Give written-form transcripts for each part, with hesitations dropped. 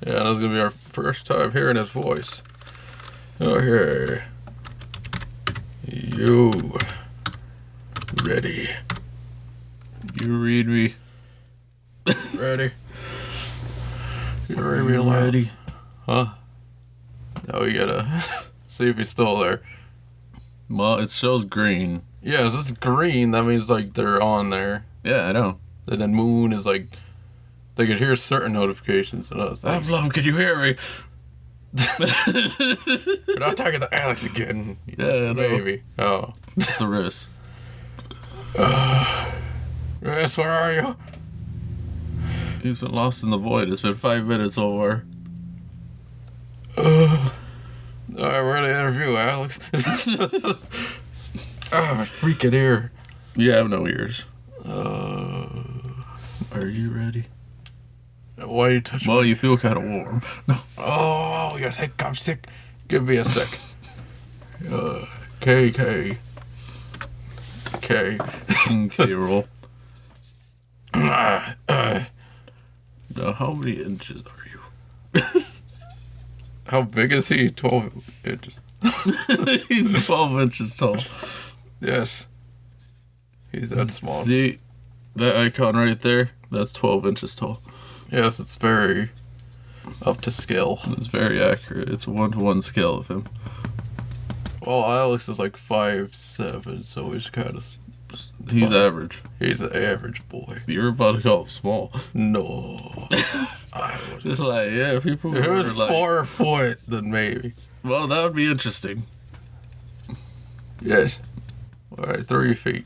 Yeah, this is gonna be our first time hearing his voice. Okay. You ready? You read me. Ready? You read Are me you aloud. ready? Huh? Now we gotta see if he's still there. Well, it shows green. Yeah, if it's green, that means like they're on there. Yeah, I know. And then moon is like they could hear certain notifications and other things. Love, can you hear me? We're not talking to Alex again. Yeah, maybe. Oh. It's a risk. Yes, where are you? He's been lost in the void. It's been 5 minutes over. Alright, we're gonna interview Alex. My freaking ear. You have no ears. Are you ready? Why are you touching Well, me? you feel kind of warm. No. Oh, you think I'm sick? Give me a sec. K. K-roll. Uh, Now, how many inches are you? how big is he? 12 inches. He's 12 inches tall. Yes. He's that small. See that icon right there? That's 12 inches tall. Yes, it's very up to scale. It's very accurate. It's a 1-to-1 scale of him. Well, Alex is like 5'7", so he's kind of... He's average. He's an average boy. You're about to call him small. No. It's like, yeah, people If it who was are like... 4 foot, then maybe. Well, that would be interesting. Yes. Alright, 3 feet.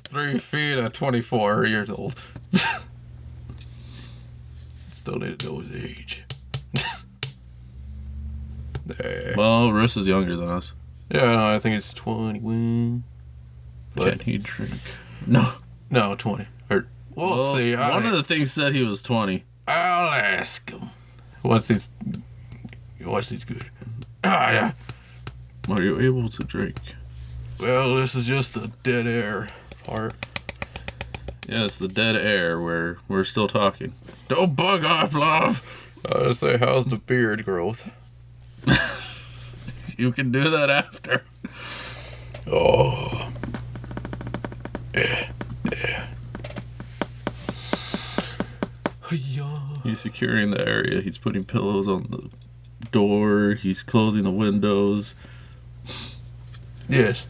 3 feet at 24 years old. Still need to know his age. There. Well, Russ is younger than us. Yeah, no, I think it's 21. But Can he drink? No. no, 20. Or we'll see. One of the things said he was 20. I'll ask him. Once he's good. Ah, yeah. Are you able to drink? Well, this is just the dead air part. Yeah, it's the dead air where we're still talking. Don't bug off, love! I was gonna say, how's the beard growth? You can do that after. Oh. Yeah. He's securing the area. He's putting pillows on the door. He's closing the windows. Yes.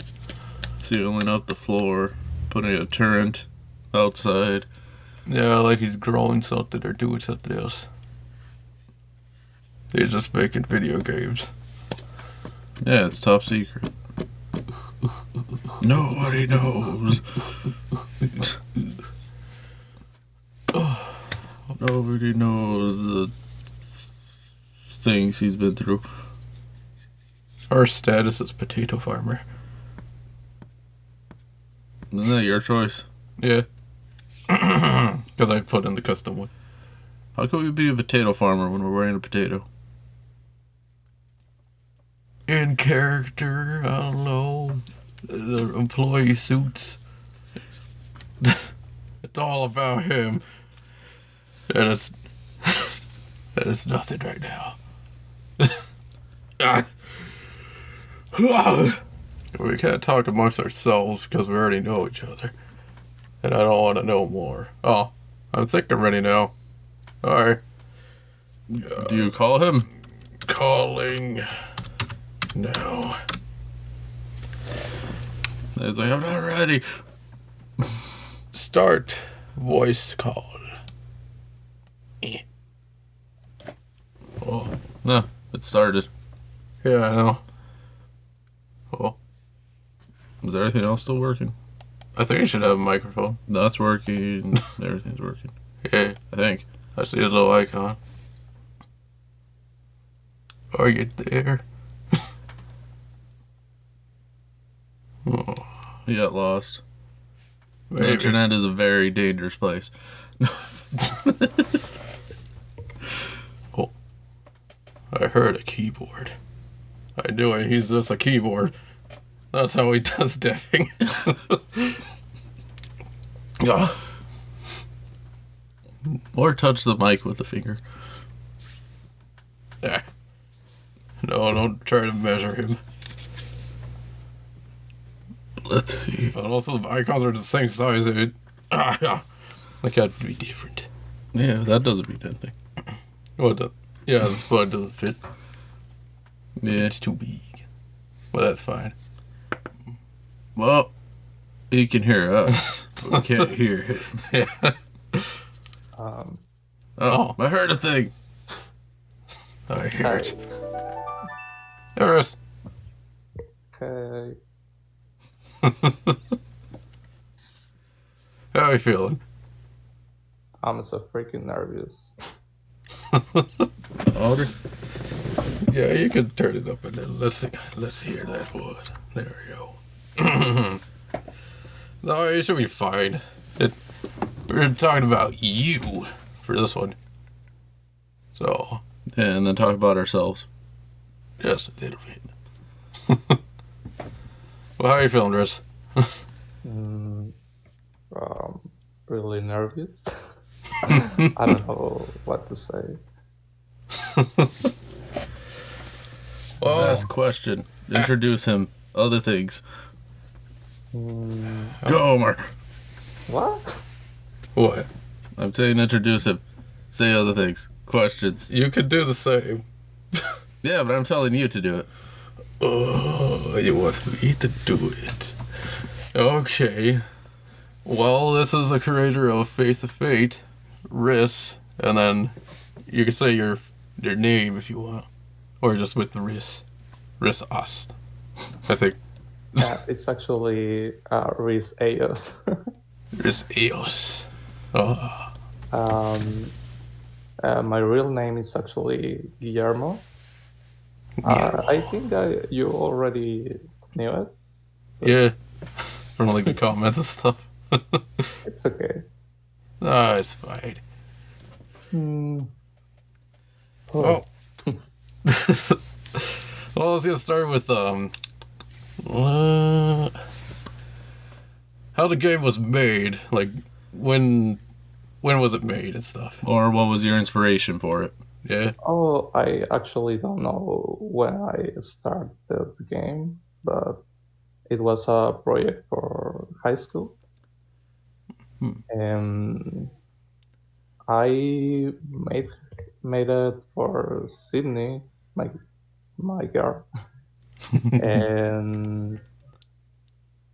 Sealing up the floor. Putting a turret outside. Yeah, like he's growing something or doing something else. He's just making video games. Yeah, it's top secret. Nobody knows. Nobody knows the things he's been through. Our status is potato farmer. Isn't that your choice? Yeah. Because I put in the custom one. How can we be a potato farmer when we're wearing a potato? In character, I don't know. The employee suits. It's all about him. And it's nothing right now. We can't talk amongst ourselves because we already know each other. And I don't want to know more. Oh, I think I'm ready now. Alright. Do you call him? Calling now. He's like, I'm not ready. Start voice call. Oh, no, it started. Yeah, I know. Oh, Is everything else still working? I think you should have a microphone. That's working. Everything's working. Yeah, I think. I see his little icon. Are you there? Oh, He got lost. The maybe. internet is a very dangerous place. Oh, I heard a keyboard. I knew it. He's just a keyboard. That's how he does dubbing. Or touch the mic with a finger. Yeah. No, don't try to measure him. Let's see. But also, the icons are the same size. They got to be different. Yeah, that doesn't mean anything. What? Yeah, the spud doesn't fit. Yeah. It's too big. Well, that's fine. Well, he can hear us. But we can't hear him. Yeah. Oh, I heard a thing. I hear it. There is. Okay. How are you feeling? I'm so freaking nervous. Louder? Yeah, you can turn it up and then let's hear that wood. There we go. No, it should be fine. We're talking about you for this one. So, Yeah, and then talk about ourselves. just a little bit. Well, how are you feeling, Riz? Really nervous. I don't know what to say. Well, Last question. Introduce him. Other things. Go, Omar. What? what? I'm saying introduce him. Say other things. Questions. You could do the same. Yeah, but I'm telling you to do it. Oh, you want me to do it? Okay. Well, this is the creator of Face of Fate, Riss, and then you can say your name if you want, or just with the Riss us. I think It's actually Riz Eos. Riss Eos. Oh, My real name is actually Guillermo. I think you already knew it. yeah. From like the comments and stuff. It's okay. Ah, it's fine. Oh. Well, let's get started with how the game was made. Like when was it made and stuff. Or what was your inspiration for it? Yeah. Oh, I actually don't know when I started the game, but it was a project for high school. And I made it for Sydney, my girl. And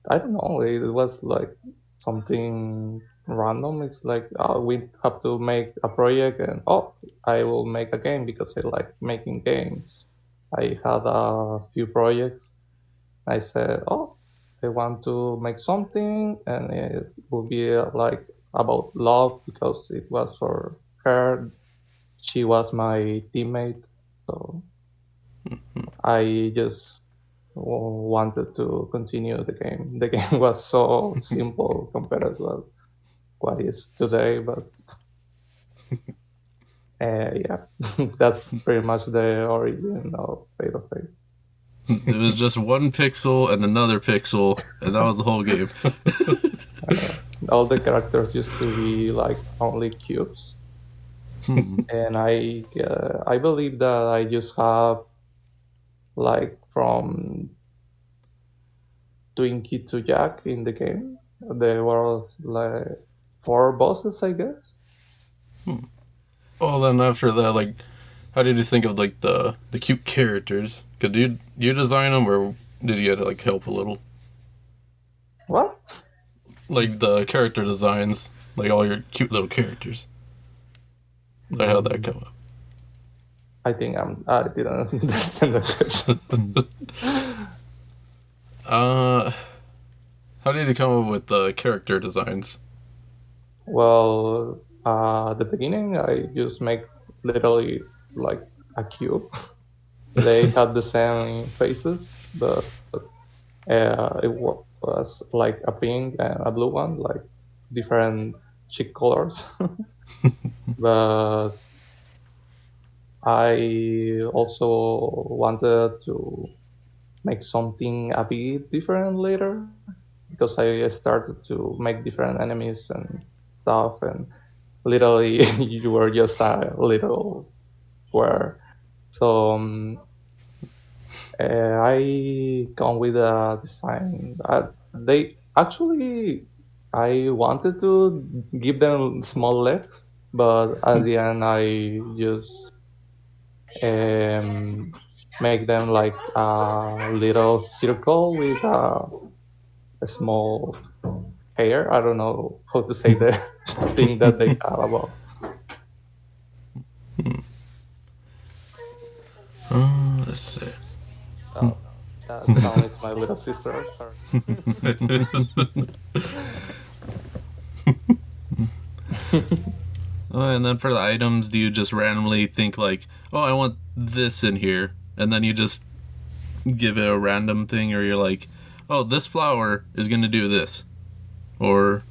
I don't know, it was like something random. It's like, oh, we have to make a project, and oh, I will make a game because I like making games. I had a few projects. I said, oh, I want to make something, and it will be like about love because it was for her. She was my teammate, so I just wanted to continue the game. The game was so simple compared to what is today, but yeah, that's pretty much the origin of Fate of Fate. It was just one pixel and another pixel, and that was the whole game. All the characters used to be like only cubes, and I believe that I just have like from Twinkie to Jack in the game. There were like 4 bosses, I guess. Well, then after that, like, how did you think of like the cute characters? Could you design them, or did you get to like help a little? What? Like the character designs, like all your cute little characters. Like how'd that come up? I think I didn't understand the question. How did you come up with the character designs? Well, at the beginning, I just make literally like a cube. They had the same faces, but it was like a pink and a blue one, like different cheek colors. But I also wanted to make something a bit different later because I started to make different enemies and stuff, and literally you were just a little square. So I come with a design. They actually, I wanted to give them small legs, but at the end I just um, make them like a little circle with a small hair. I don't know how to say the thing that they have about. Let's see. Oh, that sound is my little sister. Sorry. And then for the items, do you just randomly think like, oh, I want this in here, and then you just give it a random thing, or you're like, oh, this flower is gonna do this, or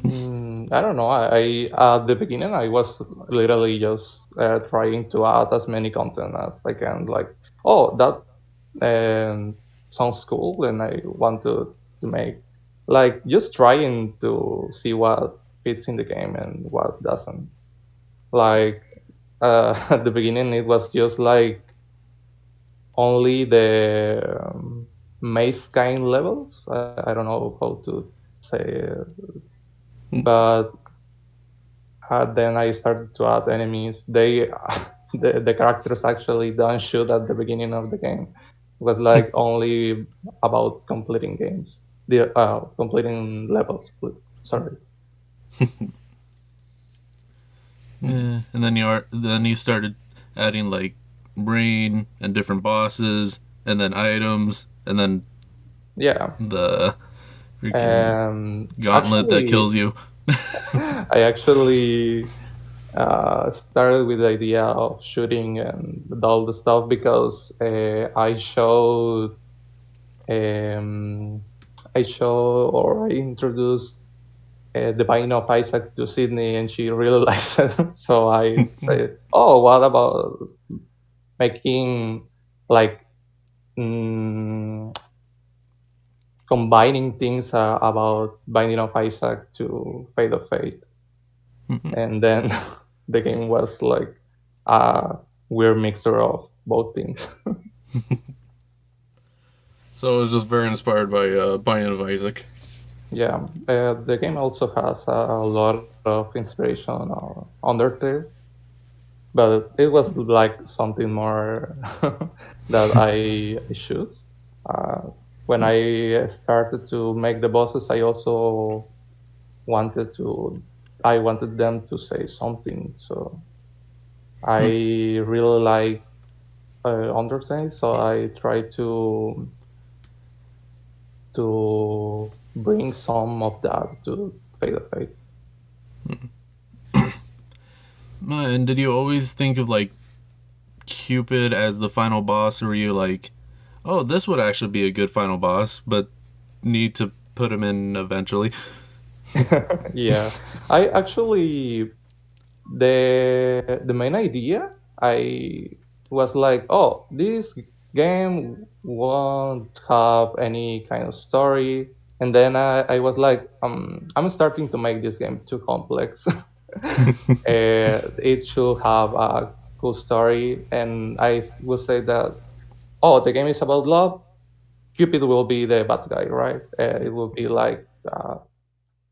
I don't know. At the beginning I was literally just trying to add as many content as I can. Like, oh, that sounds cool, and I want to make like just trying to see what fits in the game and what doesn't. Like at the beginning, it was just like only the maze kind levels. I don't know how to say it, but then I started to add enemies. They the characters actually don't shoot at the beginning of the game. It was like only about completing games, the completing levels. Sorry. and then you started adding like rain and different bosses, and then items, and then Yeah. the freaking gauntlet that Actually, kills you. I actually started with the idea of shooting and all the stuff because um, I show or I introduced the Binding of Isaac to Sydney, and she really likes it. So I said, "Oh, what about making like mm, combining things about Binding of Isaac to Fate of Fate?" And then the game was like a weird mixture of both things. So it was just very inspired by Binding of Isaac. Yeah, the game also has a lot of inspiration on Undertale, but it was like something more that I choose. Uh, when I started to make the bosses, wanted to I wanted them to say something. So I really like Undertale, so I try to bring some of that to Fate of Fate. And did you always think of like Cupid as the final boss, or were you like, oh, this would actually be a good final boss, but need to put him in eventually? Yeah, I actually the main idea I was like, oh, this game won't have any kind of story, and then I was like, I'm starting to make this game too complex. It should have a cool story, and I will say that, oh, the game is about love. Cupid will be the bad guy, right? It will be like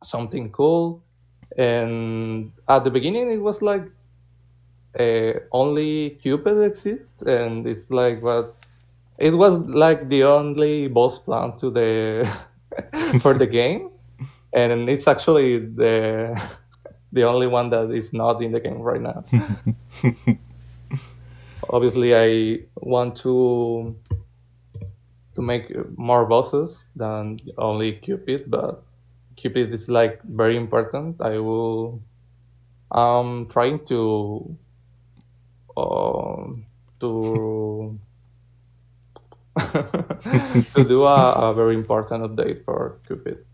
something cool. And at the beginning, it was like only Cupid exists, and it's like, but it was like the only boss plan to the for the game, and it's actually the only one that is not in the game right now. Obviously, I want to make more bosses than only Cupid, but Cupid is like very important. I'm trying um to to do a very important update for Cupid.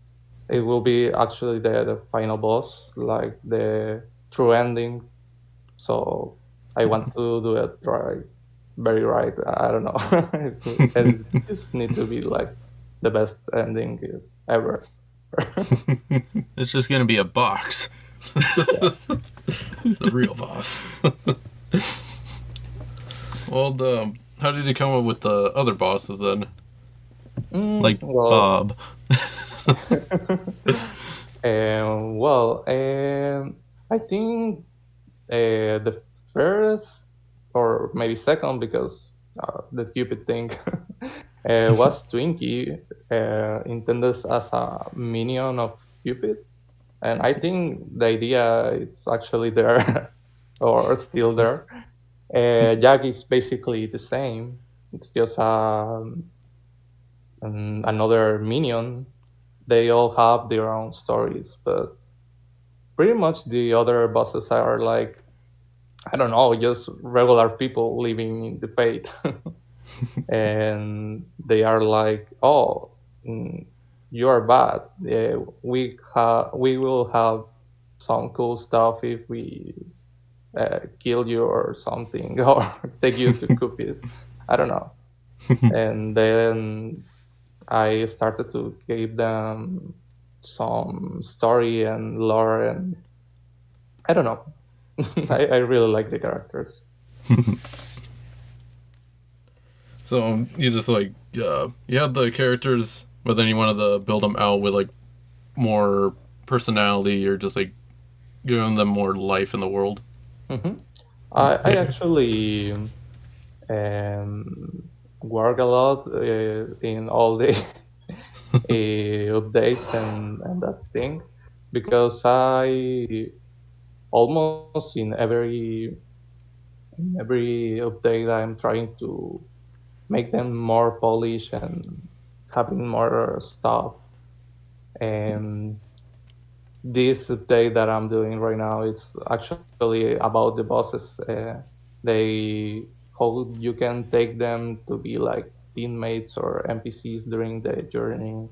It will be actually the final boss, like the true ending. So I want to do it right, very right. I don't know. It just need to be like the best ending ever. It's just gonna be a box. The real boss. Well, how did you come up with the other bosses then? Like Well, Bob. well, I think the first or maybe second, because the Cupid thing was Twinkie, intended as a minion of Cupid, and I think the idea is actually there or still there. Jack is basically the same. It's just another minion. They all have their own stories, but pretty much the other bosses are like, I don't know, just regular people living in the fate. And they are like, oh, you are bad. We will have some cool stuff if we kill you or something, or take you to Cupid. I don't know. And then I started to give them some story and lore, and I don't know. I really like the characters. So you just like you had the characters, but then you wanted to build them out with like more personality, or just like giving them more life in the world. hmm I actually work a lot in all the updates and that thing, because I almost in every update I'm trying to make them more polished and having more stuff. And this update that I'm doing right now is actually about the bosses. They how you can take them to be like teammates or NPCs during the journey.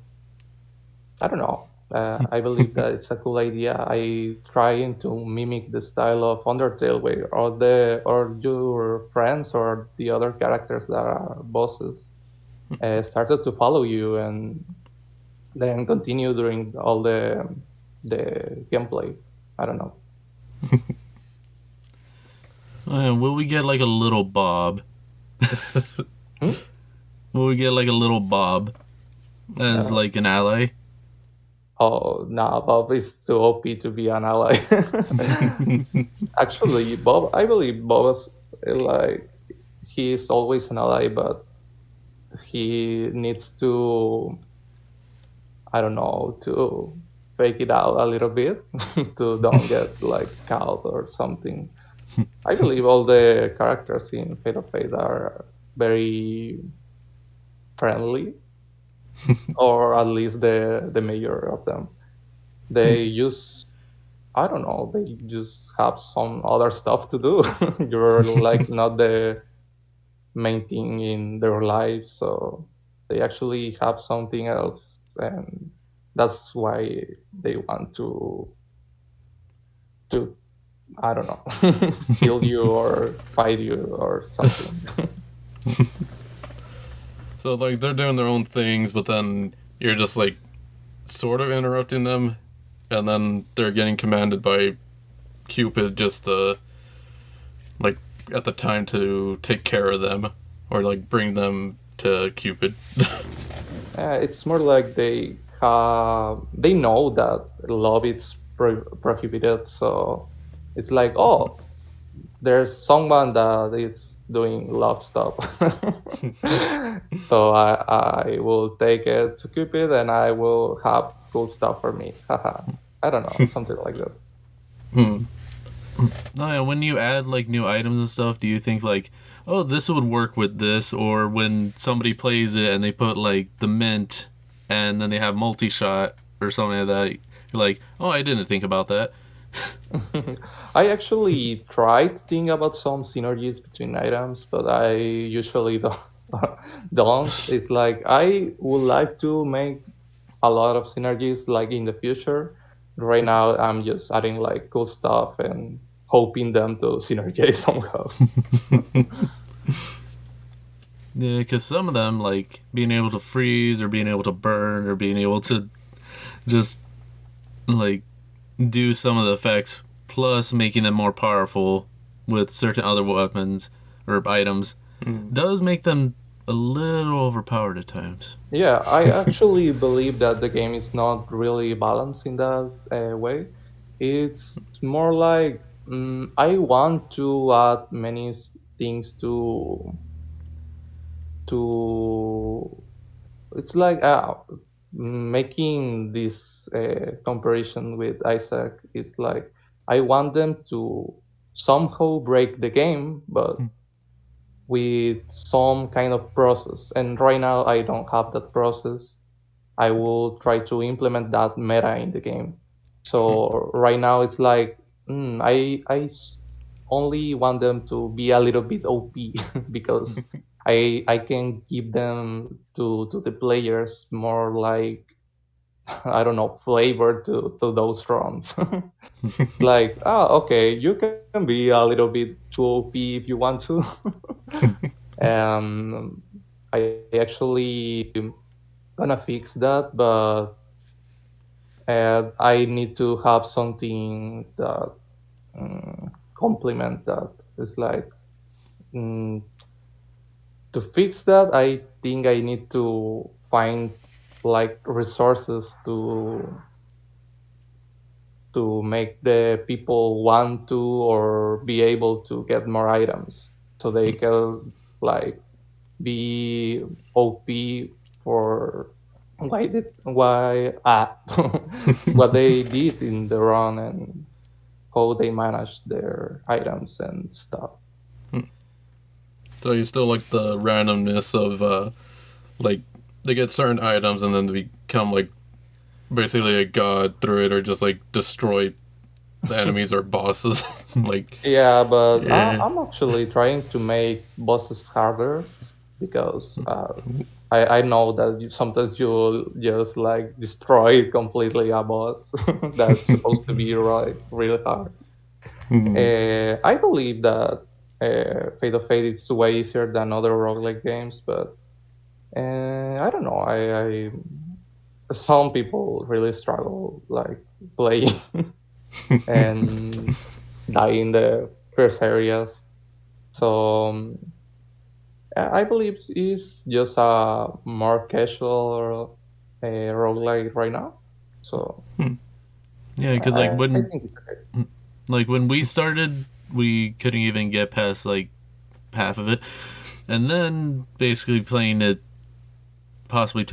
I don't know. I believe that it's a cool idea. I trying to mimic the style of Undertale, where or your friends or the other characters that are bosses started to follow you and then continue during all the gameplay. I don't know. Will we get like a little Bob? Hmm? Will we get like a little Bob as like an ally? Oh, nah, Bob is too OP to be an ally. Actually, Bob, I believe Bob is like he's always an ally, but he needs to, I don't know, to fake it out a little bit to don't get like caught or something. I believe all the characters in Fate of Fate are very friendly, or at least the major of them. They just, I don't know, they just have some other stuff to do. You're like not the main thing in their lives, so they actually have something else, and that's why they want to I don't know, kill you or fight you or something. So like they're doing their own things, but then you're just like sort of interrupting them, and then they're getting commanded by Cupid just like at the time to take care of them or like bring them to Cupid. It's more like they know that love is prohibited, so it's like, oh, there's someone that is doing love stuff. So I will take it to Cupid and I will have cool stuff for me. Haha. I don't know, something like that. Hmm. No, yeah, when you add like new items and stuff, do you think like, oh, this would work with this? Or when somebody plays it and they put like the mint and then they have multi-shot or something like that, you're like, oh, I didn't think about that. I actually try to think about some synergies between items, but I usually don't. Don't. It's like I would like to make a lot of synergies like in the future. Right now, I'm just adding like cool stuff and hoping them to synergize somehow. Yeah, because some of them, like being able to freeze or being able to burn or being able to just like do some of the effects, plus making them more powerful with certain other weapons or items, does make them a little overpowered at times. Yeah, I actually believe that the game is not really balanced in that way. It's more like I want to add many things to. It's like making this comparison with Isaac. It's like I want them to somehow break the game, but with some kind of process. And right now, I don't have that process. I will try to implement that meta in the game. So right now it's like only want them to be a little bit OP because I can give them to the players more like I don't know flavor to those runs. It's like okay, you can be a little bit too OP if you want to. um, I actually gonna fix that, but I need to have something that complement that. It's like mm, to fix that. I think I need to find like resources to make the people want to or be able to get more items, so they can like be OP for what they did in the run and how they manage their items and stuff. So you still like the randomness of like they get certain items and then they become like basically a god through it, or just like destroy the enemies or bosses. Like Yeah, but yeah. I'm actually trying to make bosses harder because I know that sometimes you just like destroy completely a boss that's supposed to be really hard. I believe that Fate of Fate is way easier than other roguelike games, but I don't know. I some people really struggle like playing and die in the first areas. So I believe it's just a more casual roguelike right now. So Yeah, because I think it's okay. when we started, we couldn't even get past like half of it, and then basically playing it possibly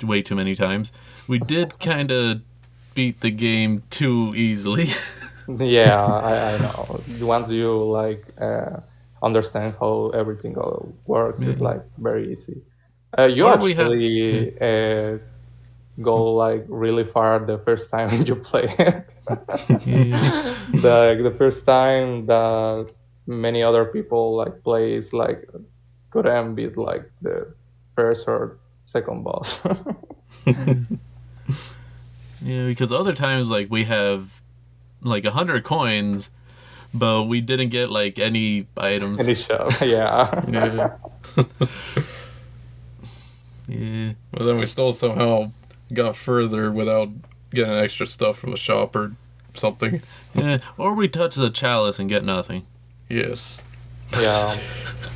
way too many times, we did kind of beat the game too easily. Yeah, I know. Once you like understand how everything works, it's like very easy. You Or we have actually go like really far the first time you play it. The first time that many other people like play is like couldn't beat like the first or second boss. yeah, because other times like we have like 100 coins, but we didn't get like any items. Any show, yeah. Yeah. Yeah. But then we still somehow got further without getting extra stuff from the shop or something. Yeah, or we touch the chalice and get nothing. Yes. Yeah,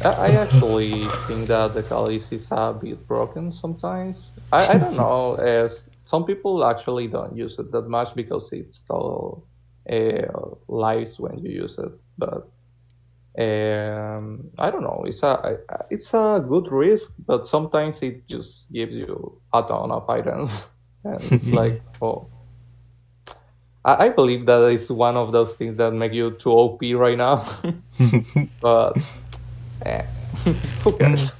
I actually think that the Calice is a bit broken sometimes. I don't know, as some people actually don't use it that much because it still lives when you use it. But I don't know, it's a good risk, but sometimes it just gives you a ton of items, and it's like, oh, I believe that is one of those things that make you too OP right now. But eh, who cares?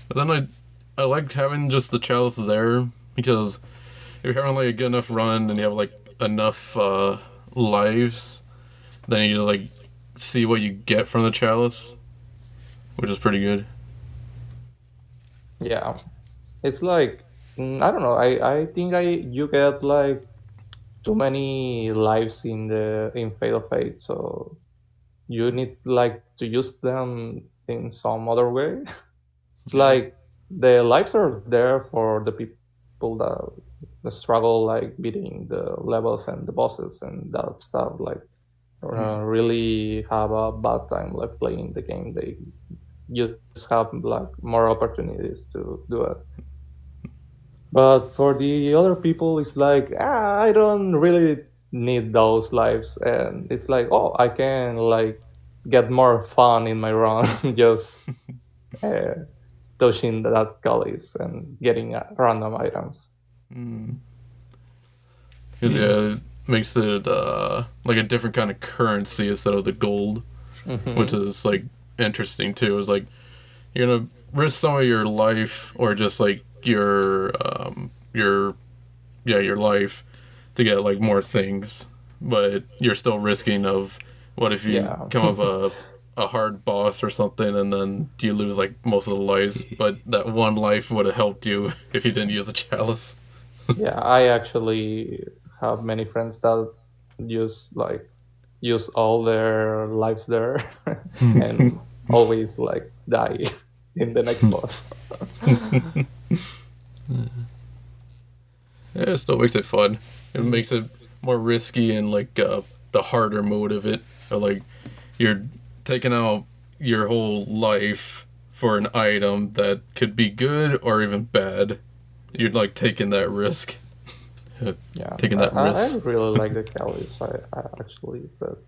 But then I liked having just the chalice there, because if you're having like a good enough run and you have like enough lives, then you just like see what you get from the chalice, which is pretty good. Yeah, it's like I don't know. I think you get like too many lives in Fate of Fate, so you need like to use them in some other way. It's Yeah. like the lives are there for the people that struggle like beating the levels and the bosses and that stuff, like really have a bad time like playing the game. They just have like more opportunities to do it. But for the other people, it's like, I don't really need those lives, and it's like, oh, I can like get more fun in my run just uh, touching that Callis and getting random items. Yeah, it makes it like a different kind of currency instead of the gold, which is like interesting too. It's like you're gonna risk some of your life or just like your life to get like more things, but you're still risking of what if you come up a hard boss or something and then you lose like most of the lives, but that one life would have helped you if you didn't use the chalice. Yeah, I actually have many friends that use all their lives there and always like die in the next boss. Yeah, it still makes it fun. It makes it more risky and like the harder mode of it. Or, like you're taking out your whole life for an item that could be good or even bad. You're like taking that risk. Yeah, taking that risk. I really like the Callis. I actually, but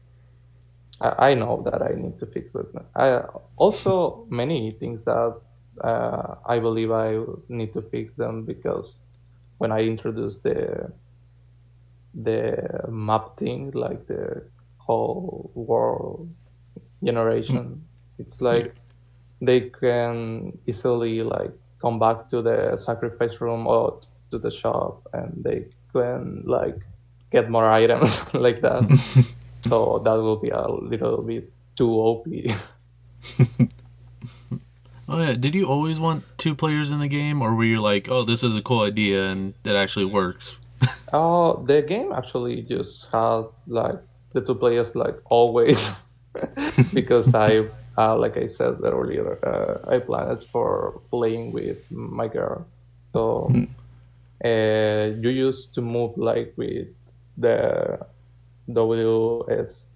I know that I need to fix it. I also many things that I believe I need to fix them because when I introduced the map thing, like the whole world generation, it's like they can easily like come back to the sacrifice room or to the shop, and they can like get more items like that. So that will be a little bit too OP. Oh yeah, did you always want 2 players in the game, or were you like, oh, this is a cool idea and it actually works? Oh, the game actually just had like the two players like always because like I said earlier, I planned for playing with my girl. So you used to move like with the WSD,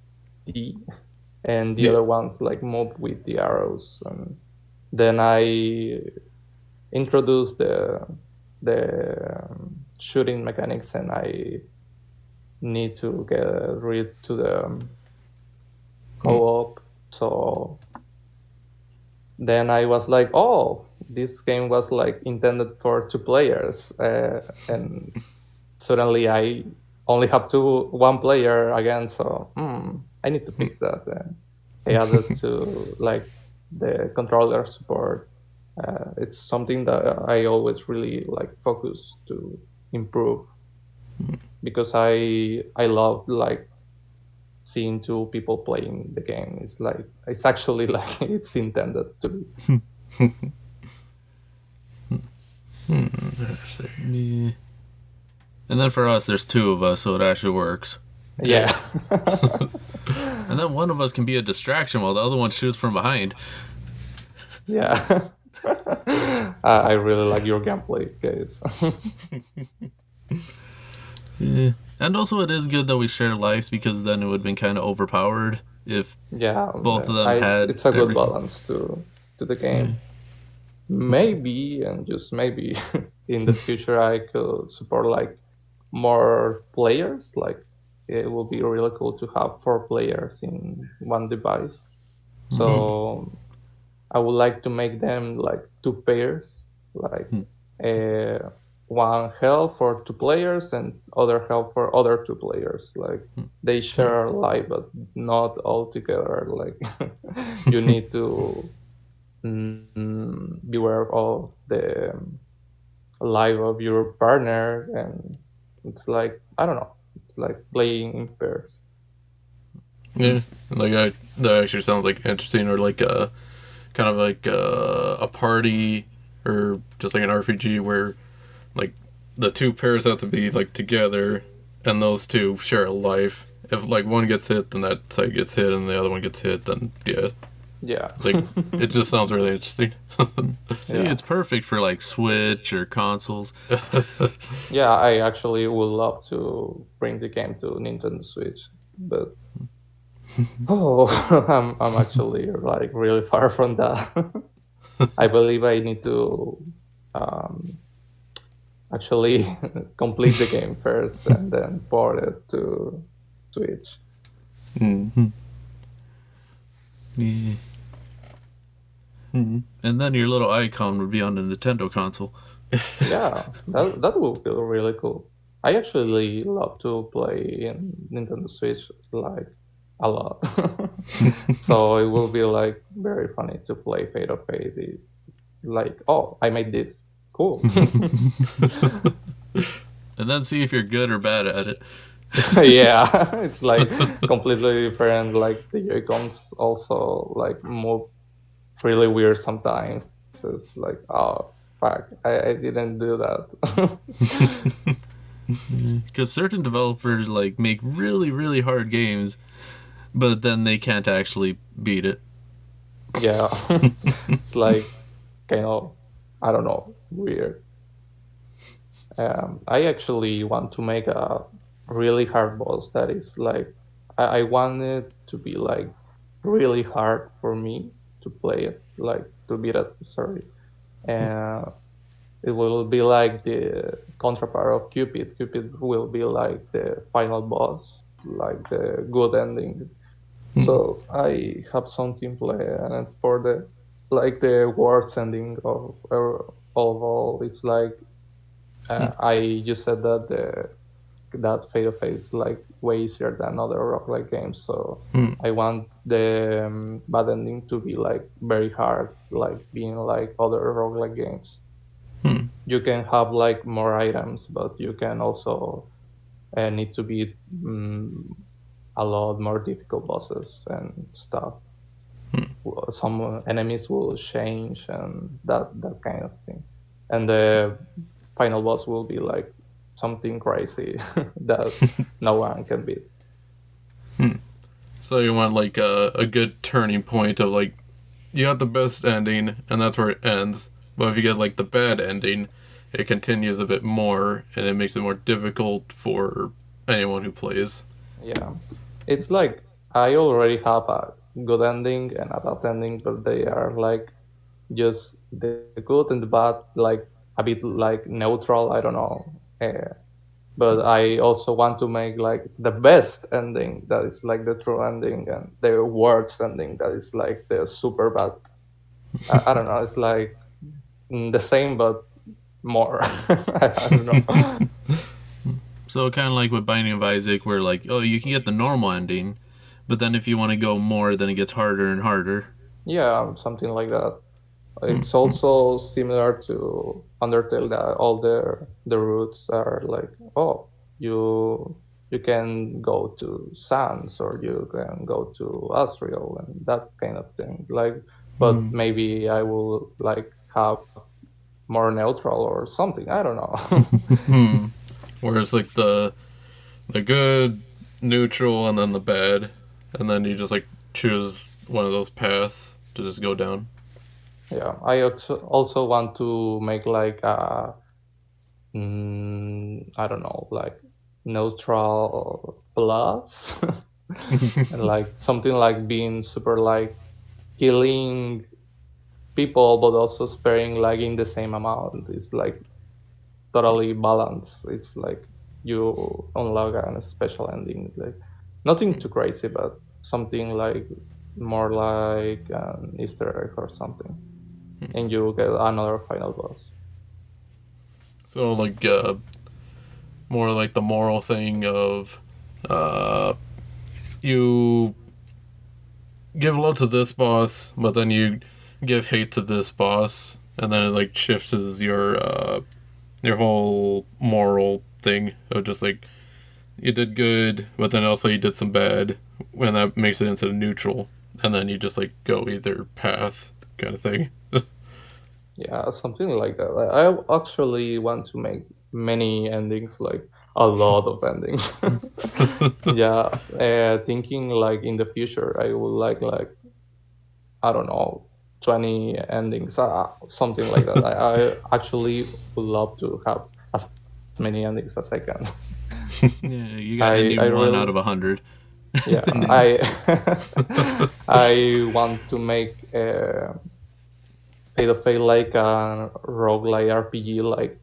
and the other ones like moved with the arrows. And then I introduced the shooting mechanics, and I need to get rid to the co-op. So then I was like, oh, this game was like intended for 2 players, and suddenly I only have one player again. So I need to fix that. I added to like the controller support. It's something that I always really like focus to improve because I love like seeing 2 people playing the game. It's like it's actually like it's intended to be. Yeah. And then for us, there's 2 of us, so it actually works. Yeah. And then one of us can be a distraction while the other one shoots from behind. Yeah. I really like your gameplay, guys. Yeah. And also, it is good that we share lives because then it would have been kind of overpowered if both of them had. It's a good everything. balance to the game. Maybe, and just maybe, in the future I could support like more players. Like it would be really cool to have 4 players in one device. So I would like to make them like 2 pairs, like one health for 2 players and other health for other 2 players. Like they share life, but not all together. Like you need to beware of the life of your partner, and it's like I don't know. It's like playing in pairs. Yeah, like that actually sounds like interesting, or like a kind of like a party, or just like an RPG where like the 2 pairs have to be like together, and those 2 share a life. If like one gets hit, then that side gets hit, and the other one gets hit, then yeah. Yeah. Like, it just sounds really interesting. See, Yeah. it's perfect for like Switch or consoles. Yeah, I actually would love to bring the game to Nintendo Switch, but oh, I'm actually like really far from that. I believe I need to um, actually complete the game first and then port it to Switch. Mm. Yeah. And then your little icon would be on the Nintendo console. Yeah, that would feel really cool. I actually love to play in Nintendo Switch like a lot. So it will be like very funny to play Fate of Fate. Like, oh, I made this. Cool. And then see if you're good or bad at it. Yeah, it's like completely different. Like the Joy-Cons also like move really weird sometimes. So it's like, oh fuck, I didn't do that. Because certain developers like make really, really hard games, but then they can't actually beat it. Yeah, it's like kind of, I don't know, weird. I actually want to make a really hard boss that is like, I want it to be like really hard for me to play it, like to beat it. Sorry, and it will be like the counterpart of Cupid. Cupid will be like the final boss, like the good ending. So I have something planned for the like the worst ending of all. It's like I just said that that Fate of Fate is like way easier than other roguelike games. So I want the bad ending to be like very hard, like being like other roguelike games. You can have like more items, but you can also need to beat a lot more difficult bosses and stuff. Some enemies will change and that kind of thing. And the final boss will be like something crazy that no one can beat. So you want like a good turning point of like, you got the best ending and that's where it ends. But if you get like the bad ending, it continues a bit more and it makes it more difficult for anyone who plays. Yeah, it's like I already have a good ending and a bad ending, but they are like just the good and the bad, like a bit like neutral. I don't know. But I also want to make like the best ending that is like the true ending, and the worst ending that is like the super bad. I don't know. It's like the same but more. I don't know. So kind of like with Binding of Isaac, where like, oh, you can get the normal ending, but then if you want to go more, then it gets harder and harder. Yeah, something like that. It's also similar to Undertale that all the routes are like, oh, you can go to Sans or you can go to Asriel and that kind of thing. Like, but maybe I will like have more neutral or something. I don't know. Whereas like the good, neutral, and then the bad, and then you just like choose one of those paths to just go down. Yeah, I also want to make like a I don't know, like neutral plus, and like something like being super like killing people, but also sparing like in the same amount. It's like totally balanced. It's like you unlock a special ending, like nothing too crazy, but something like more like an Easter egg or something, and you get another final boss. So like more like the moral thing of uh, you give love to this boss, but then you give hate to this boss, and then it like shifts your whole moral thing of just like you did good, but then also you did some bad, when that makes it into the neutral, and then you just like go either path kind of thing. Yeah, something like that. I actually want to make many endings, like a lot of endings. Yeah, thinking like in the future, I would like I don't know, 20 endings, something like that. I actually would love to have as many endings as I can. Yeah, you got I ending one out really, of 100. yeah, I want to make Fate of Fate like a roguelike RPG, like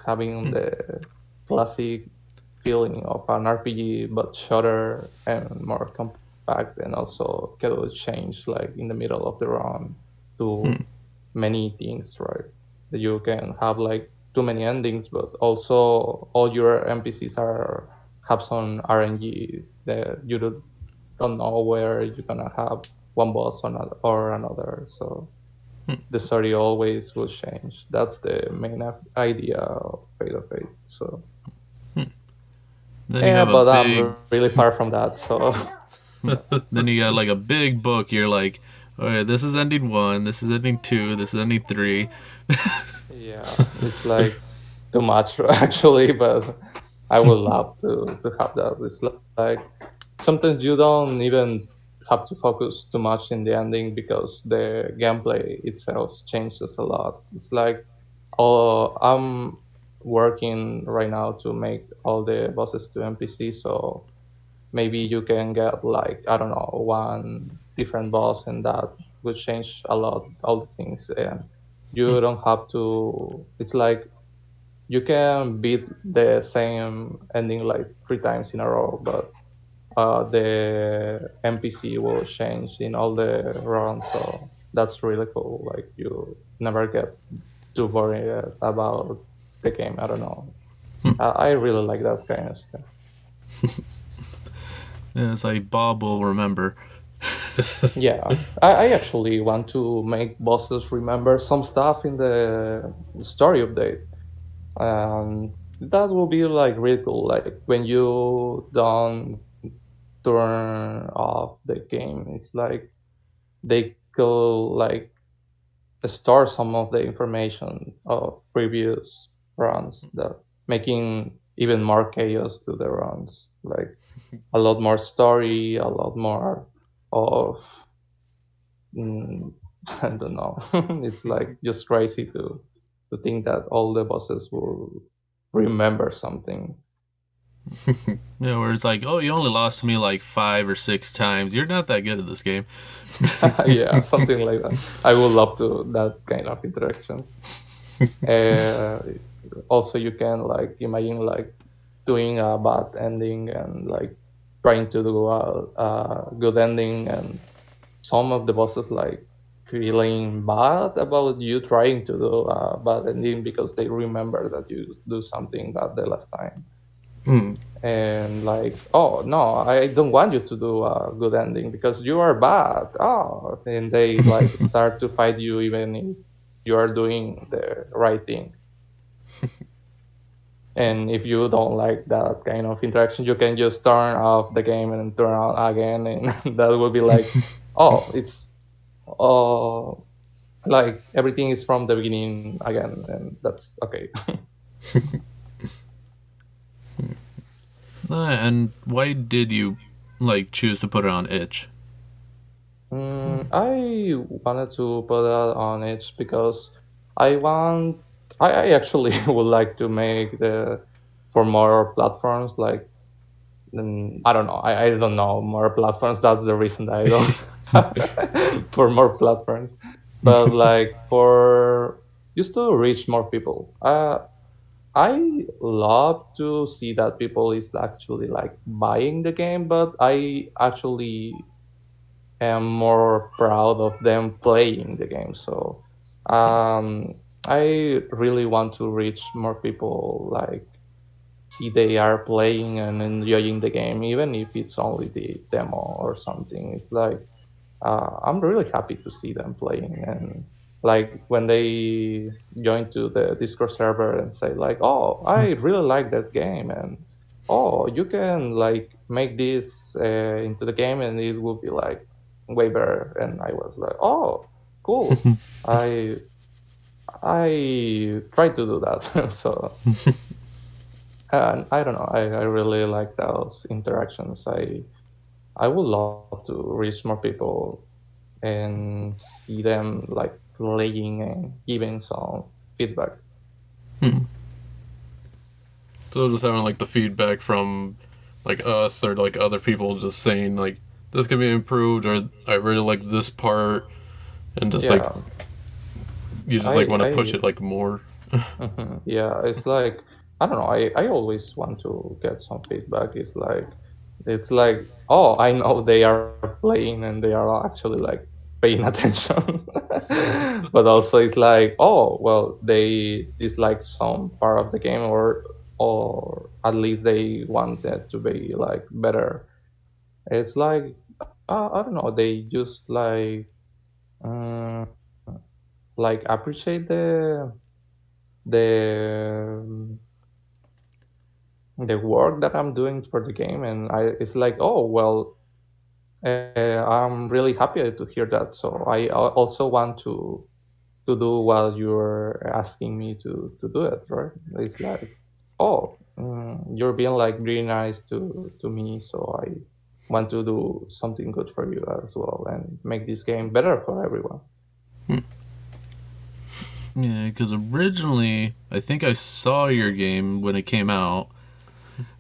having the classic feeling of an RPG, but shorter and more compact, and also can change like in the middle of the run to many things, right? That you can have like too many endings, but also all your NPCs are have some RNG that you don't know where you're gonna have one boss or another. So the story always will change. That's the main idea of Fate of Fate. So Then you yeah, have a but I'm big, really far from that. So then you got like a big book. You're like, okay, this is ending one, this is ending two, this is ending three. yeah, it's like too much actually, but I would love to have that. It's like sometimes you don't even have to focus too much in the ending because the gameplay itself changes a lot. It's like, oh, I'm working right now to make all the bosses to NPC, so maybe you can get like, I don't know, one different boss, and that would change a lot all the things. And you don't have to. It's like you can beat the same ending like 3 times in a row, but the NPC will change in all the rounds. So that's really cool. Like you never get too worried about the game. I don't know. I really like that kind of stuff. Yeah, it's like Bob will remember. Yeah, I actually want to make bosses remember some stuff in the story update. That will be like really cool. Like when you don't turn off the game, it's like they could like store some of the information of previous runs, that making even more chaos to the runs. Like a lot more story, a lot more of mm, I don't know. It's like just crazy to think that all the bosses will remember something. Yeah, where it's like, oh, you only lost to me like 5 or 6 times. You're not that good at this game. Yeah, something like that. I would love to that kind of interactions. Uh, Also, you can like imagine like doing a bad ending and like trying to do a good ending, and some of the bosses like feeling bad about you trying to do a bad ending because they remember that you do something bad the last time. And like, oh no, I don't want you to do a good ending because you are bad. Oh, and they like start to fight you even if you are doing the right thing. And if you don't like that kind of interaction, you can just turn off the game and turn on again, and that will be like, oh, it's uh, like everything is from the beginning again, and that's okay. And why did you like choose to put it on itch? I wanted to put that on it because I want. I actually would like to make the for more platforms. Like I don't know. I don't know more platforms. That's the reason that I don't for more platforms. But like for just to reach more people. I love to see that people is actually like buying the game, but I actually am more proud of them playing the game. So um, I really want to reach more people, like see they are playing and enjoying the game, even if it's only the demo or something. It's like I'm really happy to see them playing, and like when they join to the Discord server and say like, "Oh, I really like that game," and "Oh, you can like make this into the game, and it will be like way better." And I was like, "Oh, cool." I I try to do that. So and I don't know. I really like those interactions. I would love to reach more people and see them like playing and giving some feedback. So just having like the feedback from like us or like other people just saying like this can be improved or I really like this part and just like Yeah, you just like I want to push I it like more. yeah, it's like I don't know. I always want to get some feedback. It's like oh, I know they are playing and they are actually like paying attention. But also it's like oh well, they dislike some part of the game or at least they want it to be like better. It's like I don't know. They just um, like appreciate the the work that I'm doing for the game, and it's like, oh well, I'm really happy to hear that. So also want to do what you're asking me to do it, right? It's like, oh, you're being like really nice to me, so I want to do something good for you as well and make this game better for everyone. Yeah, because originally I think I saw your game when it came out,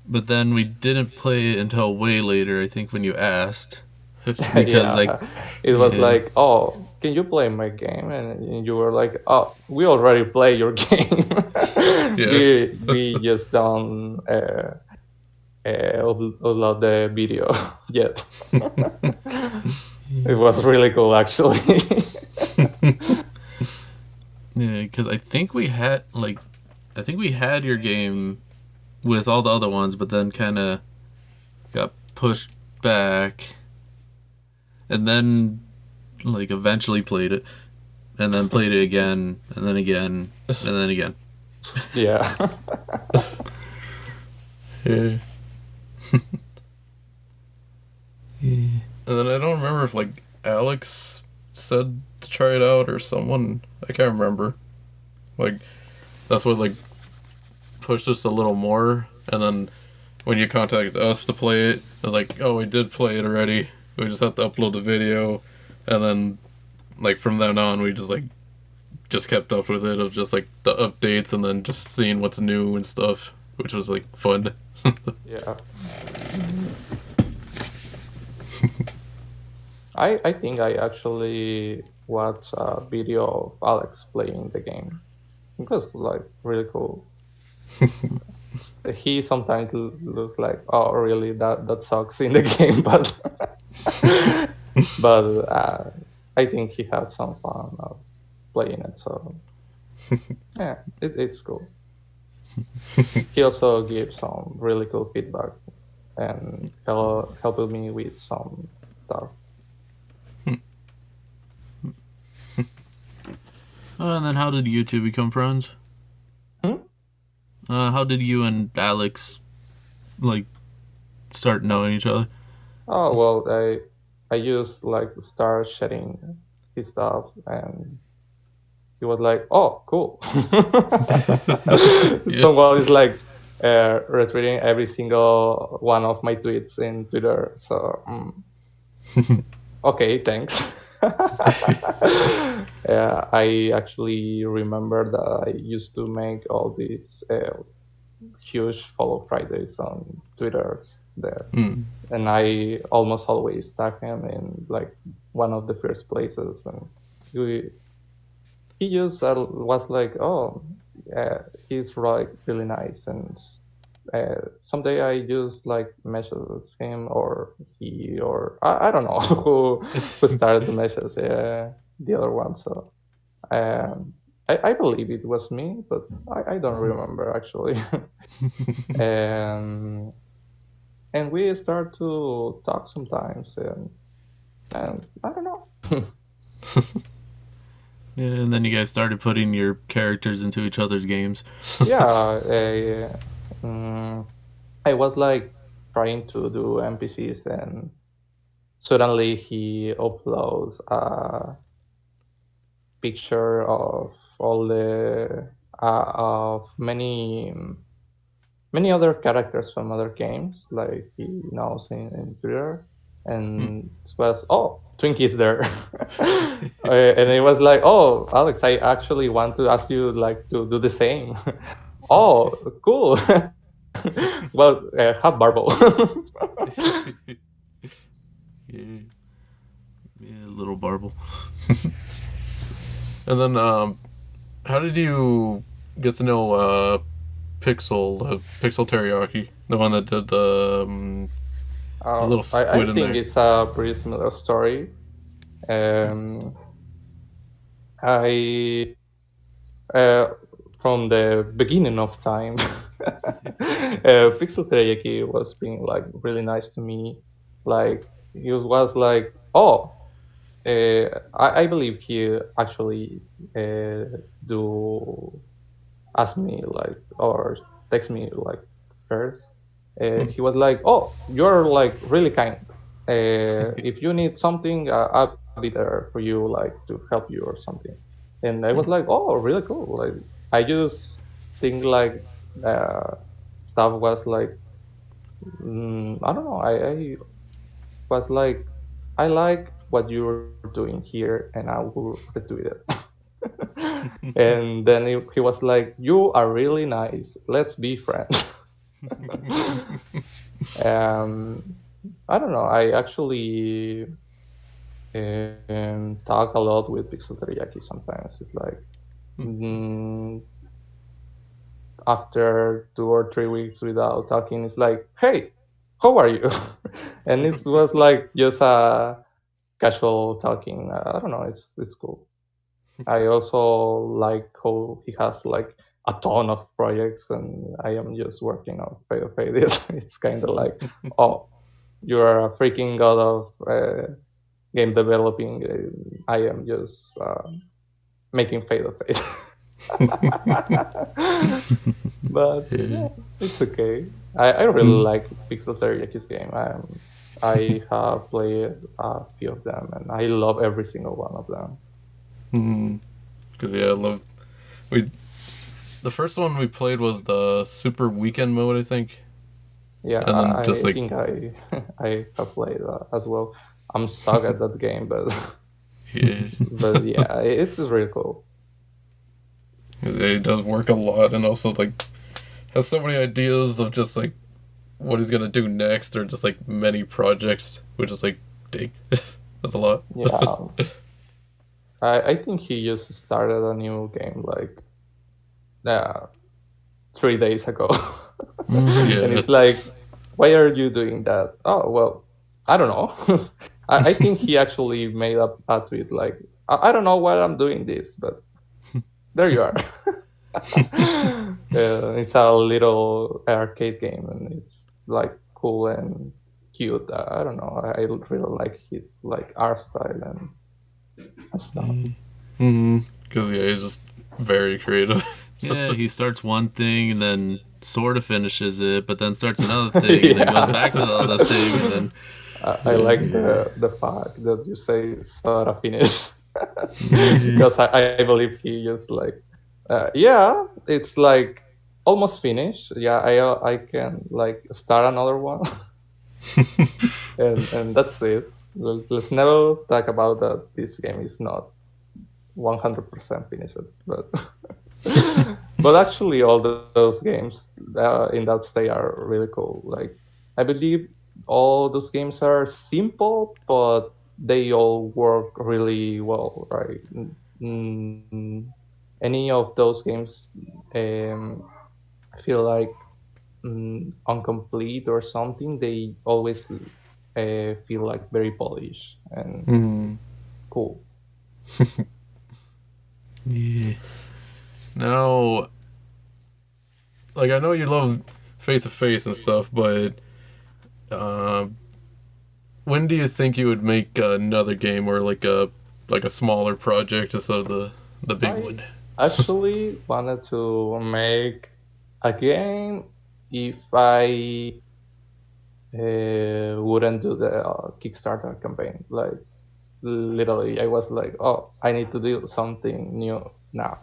but then we didn't play it until way later. I think when you asked, because like, Yeah, it was yeah, like, oh, can you play my game? And you were like, oh, we already play your game. Yeah. We just don't upload the video yet. It was really cool, actually. yeah, because I think we had your game with all the other ones, but then kind of got pushed back, and then like eventually played it, and then played it again, and then again, and then again. Yeah. Yeah. And then I don't remember if like Alex said to try it out or someone I can't remember. Like that's what like pushed us a little more. And then when you contacted us to play it, I was like, oh, we did play it already. We just have to upload the video. And then like from then on, we just kept up with it of just like the updates and then just seeing what's new and stuff, which was like fun. Yeah. I think I actually watched a video of Alex playing the game. It was like really cool. He sometimes looks like, oh, really, that sucks in the game, but but I think he had some fun of playing it. So yeah, it's cool. He also gave some really cool feedback and helped me with some stuff. And then how did you two become friends? Hmm? How did you and Alex like start knowing each other? Oh well, I just like start sharing his stuff, and he was like, "Oh, cool." Yeah. Someone is like retweeting every single one of my tweets in Twitter. So okay, thanks. Yeah, I actually remember that I used to make all these huge follow Fridays on Twitters there, and I almost always tag him in like one of the first places, and we, he just was like, oh, yeah, he's really nice, and someday I just like message him or he or I don't know who started the message, the other one. So um, I believe it was me, but I don't remember actually. and and we start to talk sometimes, and I don't know. Yeah, and then you guys started putting your characters into each other's games. Yeah, I was like trying to do NPCs, and suddenly he uploads a picture of all the of many other characters from other games, like he knows in Twitter. and it was, oh, Twinkies there. And it was like, oh, Alex, I actually want to ask you like to do the same. Oh, cool. Well, have Barble. Yeah, yeah, little Barble. And then, how did you get to know Pixel Teriyaki, the one that did the little squid I in think there? it's a pretty similar story. Um, I from the beginning of time, Pixel Teriyaki was being like really nice to me. Like he was like, oh, I believe he actually do ask me like or text me like first. He was like, oh, you're like really kind. If you need something, I'll be there for you, like to help you or something. And I was like, oh, really cool. Like I just think like uh, stuff was like I don't know. I was like, I like what you're doing here, and I will retweet it. And then he was like, you are really nice. Let's be friends. um, I don't know. I actually talk a lot with Pixel Teriyaki sometimes. It's like mm, after 2 or 3 weeks without talking, it's like, hey, how are you? And it was like just a casual talking. I don't know. It's cool. I also like how he has like a ton of projects, and I am just working on Fade of Fade. It's kind of like, oh, you are a freaking god of game developing. I am just making Fade of Fade. But yeah, it's okay. I really like Pixel Teriyaki's game. I have played a few of them, and I love every single one of them. Because yeah, I love we. The first one we played was the Super Weekend mode, I think. Yeah, And then just I like think I have played as well. I'm stuck at that game, but yeah, but yeah, it's just really cool. it does work a lot, and also like has so many ideas of just like what he's gonna do next, or just like many projects, which is like, dang, that's a lot. Yeah, I think he just started a new game like uh, 3 days ago, and Yeah. it's like, why are you doing that? Oh well, I don't know. I think he actually made up a tweet like, I don't know why I'm doing this, but there you are. It's a little arcade game, and it's like cool and cute. I don't know. I really like his like art style and stuff. Because yeah, he's just very creative. Yeah, he starts one thing and then sort of finishes it, but then starts another thing and then Yeah. goes back to the other thing and then I like the fact that you say sort of finish because I believe he just like yeah, it's like almost finished. Yeah, I can like start another one. And that's it. Let's never talk about that. This game is not 100% finished, but but actually, all those games in that state are really cool. Like I believe all those games are simple, but they all work really well, right? Any of those games um, feel like incomplete or something, they always feel like very polished and cool. Yeah. Now, like I know you love face to face and stuff, but uh, when do you think you would make another game or like a smaller project instead of the big one? I actually wanted to make a game if I wouldn't do the Kickstarter campaign. Like literally, I was like, oh, I need to do something new now.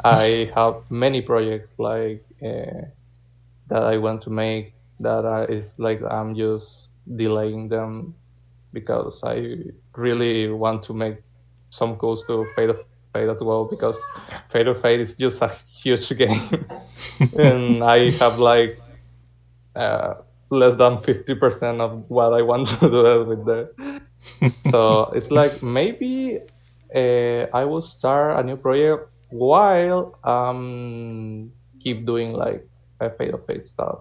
I have many projects like that I want to make that is like I'm just delaying them because I really want to make some calls to Fate of Fate as well, because Fate of Fate is just a huge game, and I have like less than 50% of what I want to do with the. So it's like maybe I will start a new project while keep doing like Fate of Fate stuff.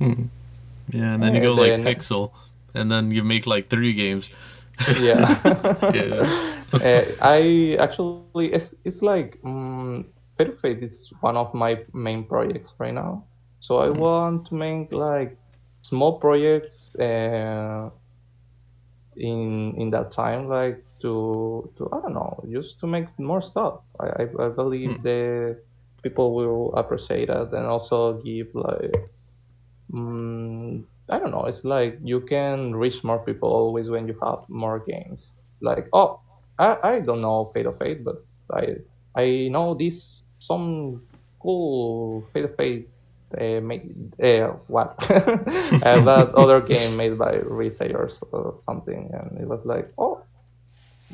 Yeah, and then you go like Then Pixel, and then you make like 3 games. yeah. Yeah. I actually it's like Fate of Fate is one of my main projects right now. So I want to make like small projects in that time, like to I don't know, just to make more stuff. I believe the people will appreciate it, and also give like I don't know. It's like you can reach more people always when you have more games. It's like, oh, I don't know Fate of Fate, but I know this some cool Fate of Fate made what that other game made by resellers or something, and it was like, oh,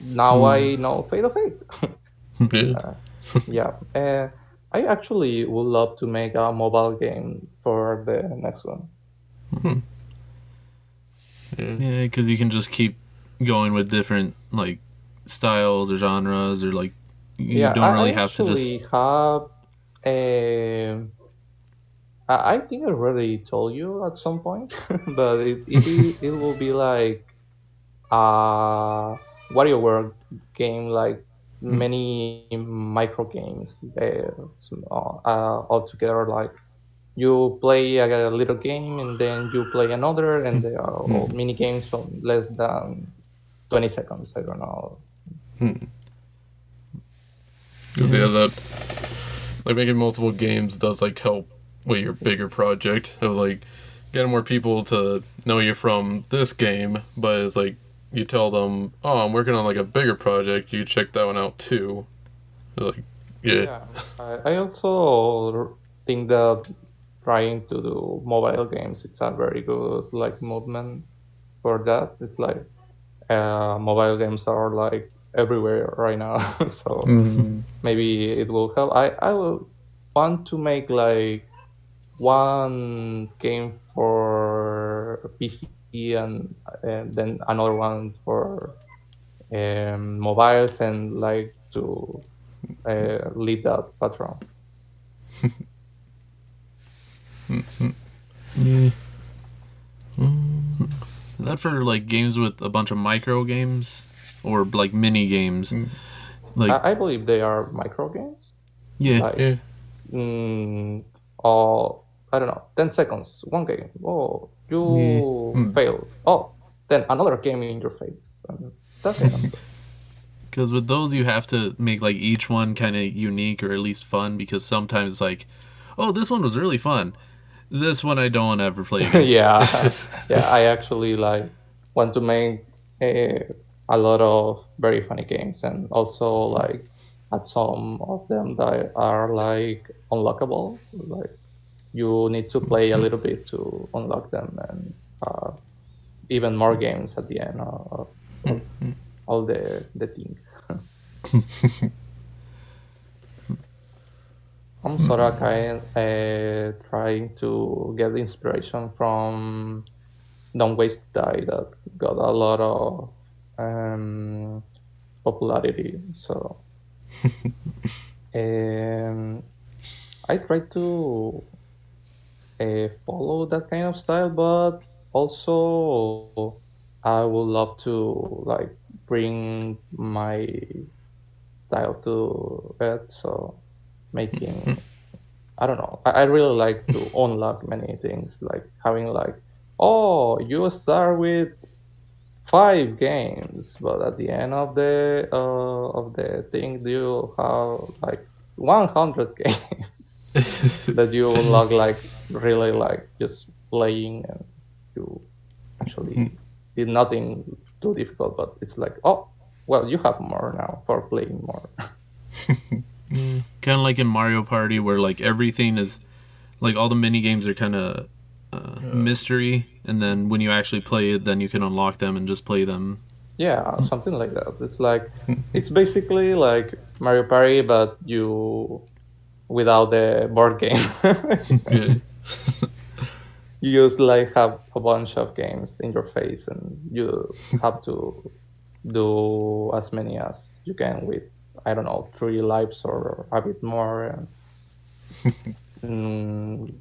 now I know Fate of Fate. Yeah. Yeah. I actually would love to make a mobile game for the next one. Yeah, because you can just keep going with different like styles or genres, or like you Yeah, don't really I have to just. actually have a. I think I already told you at some point, but it will be like a WarioWare game, like many micro games all together. Like you play a little game and then you play another, and they are all mini games from less than 20 seconds. I don't know. Because yeah, that like making multiple games does like help with your bigger project of like getting more people to know you from this game, but it's like you tell them, oh, I'm working on like a bigger project, you check that one out too. They're like, yeah. Yeah, I also think that trying to do mobile games, it's a very good like movement for that. It's like mobile games are like everywhere right now, so maybe it will help. I will want to make like one game for PC, and then another one for mobiles, and like to lead that pattern. Yeah. That for like games with a bunch of micro games or like mini games. Like I believe they are micro games. yeah, Like, Yeah. or I don't know, 10 seconds, one game. Oh, Yeah. you failed. Oh, then another game in your face. And that kind of stuff. because with those you have to make like each one kind of unique or at least fun, because sometimes it's like, oh, this one was really fun. This one I don't want to ever play again. Yeah, yeah. I actually like want to make a lot of very funny games, and also like add some of them that are like unlockable. Like you need to play a little bit to unlock them, and even more games at the end of all the thing. I'm sort of kind trying to get inspiration from Don't Waste to Die, that got a lot of popularity. So um, I try to follow that kind of style, but also I would love to like bring my style to it. So making I don't know. I really like to unlock many things, like having like, oh, you start with 5 games, but at the end of the thing, you have like 100 games that you unlock, like really like just playing, and you actually did nothing too difficult, but it's like, oh, well, you have more now for playing more. Kind of like in Mario Party, where like everything is like all the mini games are kind of mystery, and then when you actually play it, then you can unlock them and just play them. Yeah, something like that. It's like it's basically like Mario Party, but you without the board game. Yeah. You just like have a bunch of games in your face, and you have to do as many as you can with, I don't know, 3 lives or a bit more. Mm,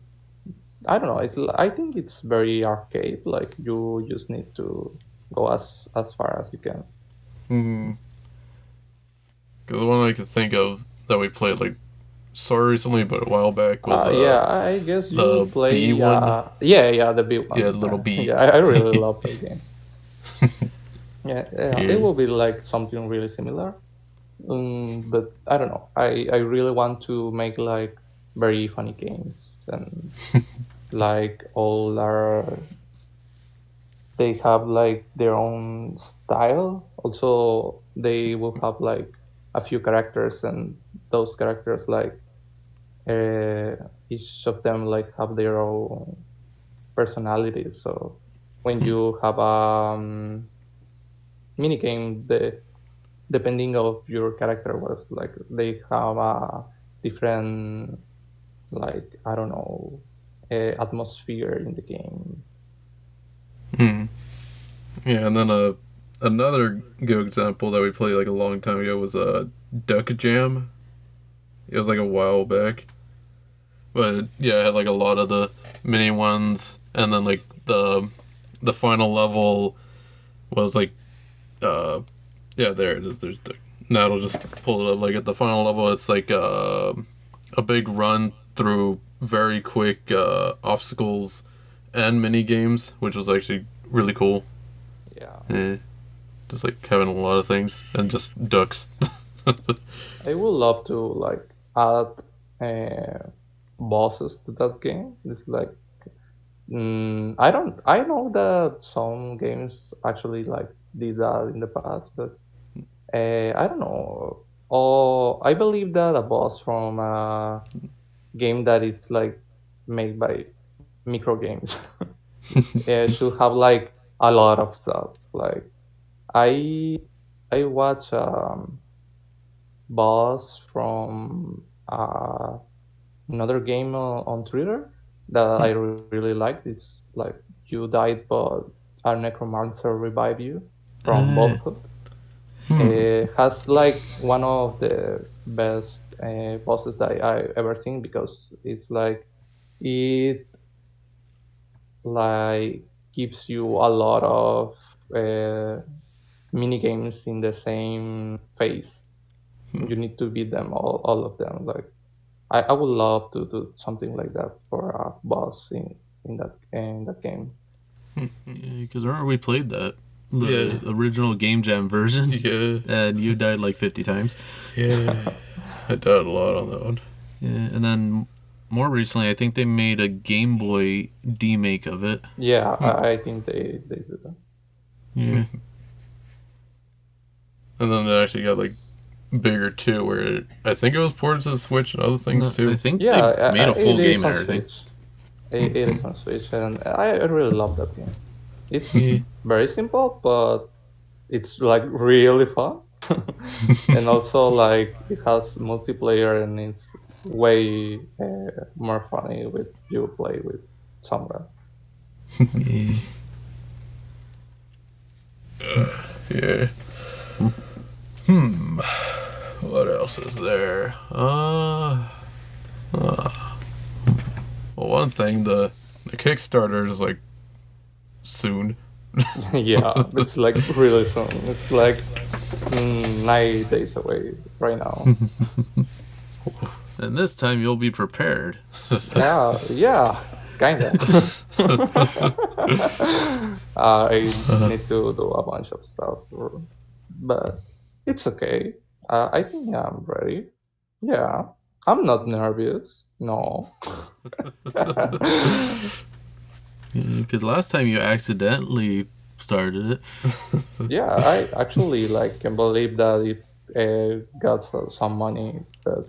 I don't know. I think it's very arcade. Like you just need to go as far as you can. Mm-hmm. Cause the one I could think of that we played like so recently, but a while back was Yeah, I guess you the play. B one. Yeah, the big one. Yeah, the little bee. Yeah, I really love that game. Yeah, it Yeah. will be like something really similar. But I don't know. I really want to make like very funny games, and like all are, they have like their own style. Also, they will have like a few characters, and those characters like each of them like have their own personalities. So when you have a mini game, depending of your character was like they have a different, like, I don't know, atmosphere in the game. Hmm. Yeah, and then another good example that we played like a long time ago was Duck Jam. It was like a while back, but yeah, it had like a lot of the mini ones, and then like the final level was like yeah, there it is. There's Duck. Now it'll just pull it up. Like at the final level, it's like a big run through very quick obstacles and mini games, which was actually really cool. Yeah, Yeah. Just like having a lot of things and just ducks. I would love to like add bosses to that game. It's like I know that some games actually like did that in the past, but I don't know. Oh, I believe that a boss from a game that is like made by micro games should have like a lot of stuff. Like I I watch boss from another game on Twitter that I really liked. It's like you died, but a necromancer revive you from Uh, Boldhood. Has like one of the best bosses that I ever seen, because it's like it like gives you a lot of mini games in the same phase. You need to beat them all of them. Like I would love to do something like that for a boss in that game. because remember we played that the Yeah. original Game Jam version, Yeah. and you died like 50 times. Yeah. I died a lot on that one. Yeah, and then more recently, I think they made a Game Boy demake of it. Yeah, I think they do that. Yeah, And then it actually got like bigger too, where I think it was ported to the Switch and other things too. I think Yeah, they made a full it is game and on everything. Switch. It is on Switch, and I really love that game. It's Yeah. very simple, but it's like really fun. And also like it has multiplayer, and it's way more funny with you play with someone. Yeah. Yeah. What else is there? Well, one thing, the Kickstarter is like soon. Yeah, it's like really soon. It's like 9 days away right now. And this time you'll be prepared. Yeah, kinda. I need to do a bunch of stuff, but it's okay. I think I'm ready. Yeah, I'm not nervous. No. Because last time you accidentally started it. Yeah, I actually like can believe that it got some money, but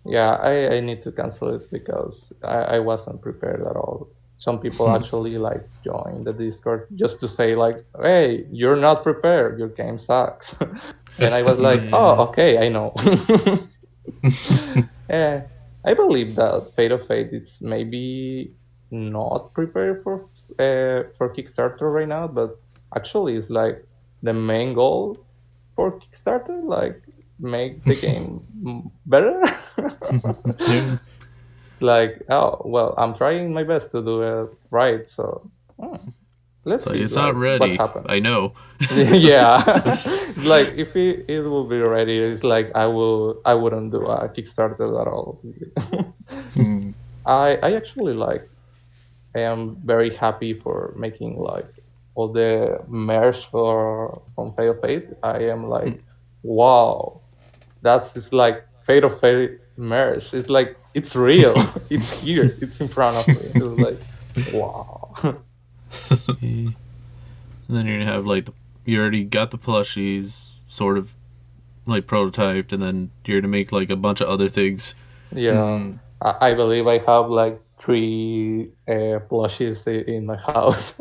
yeah, I need to cancel it because I wasn't prepared at all. some people actually like join the Discord just to say like, "Hey, you're not prepared. Your game sucks." And I was like, Yeah. "Oh, okay, I know." Eh, I believe that Fate of Fate is maybe not prepared for Kickstarter right now, but actually it's like the main goal for Kickstarter, like make the game better. Yeah. It's like, oh well, I'm trying my best to do it right, so let's It's like see it's not like what ready. happens. I know. Yeah, it's like if it will be ready, it's like I wouldn't do a Kickstarter at all. Hmm. I actually like I am very happy for making like all the merch for from Fate of Fate. I am like, wow, that's just like Fate of Fate merch. It's like it's real. It's here. It's in front of me. It's like, wow. Yeah. And then you're gonna have like you already got the plushies sort of like prototyped, and then you're gonna make like a bunch of other things. Yeah, Hmm. I believe I have like three plushies in my house,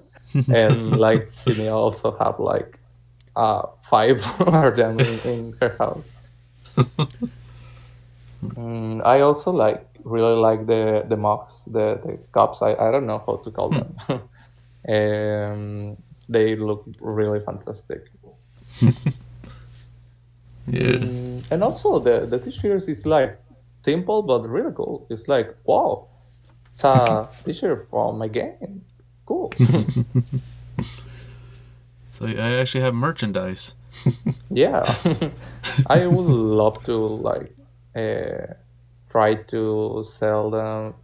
and like Sydney also have like five of them in her house. I also like really like the mugs, the cups. I don't know how to call them. They look really fantastic. Yeah. And also the t-shirts is like simple but really cool. It's like wow, it's a t-shirt from my game. Cool. So I actually have merchandise. Yeah, I would love to like uh, try to sell them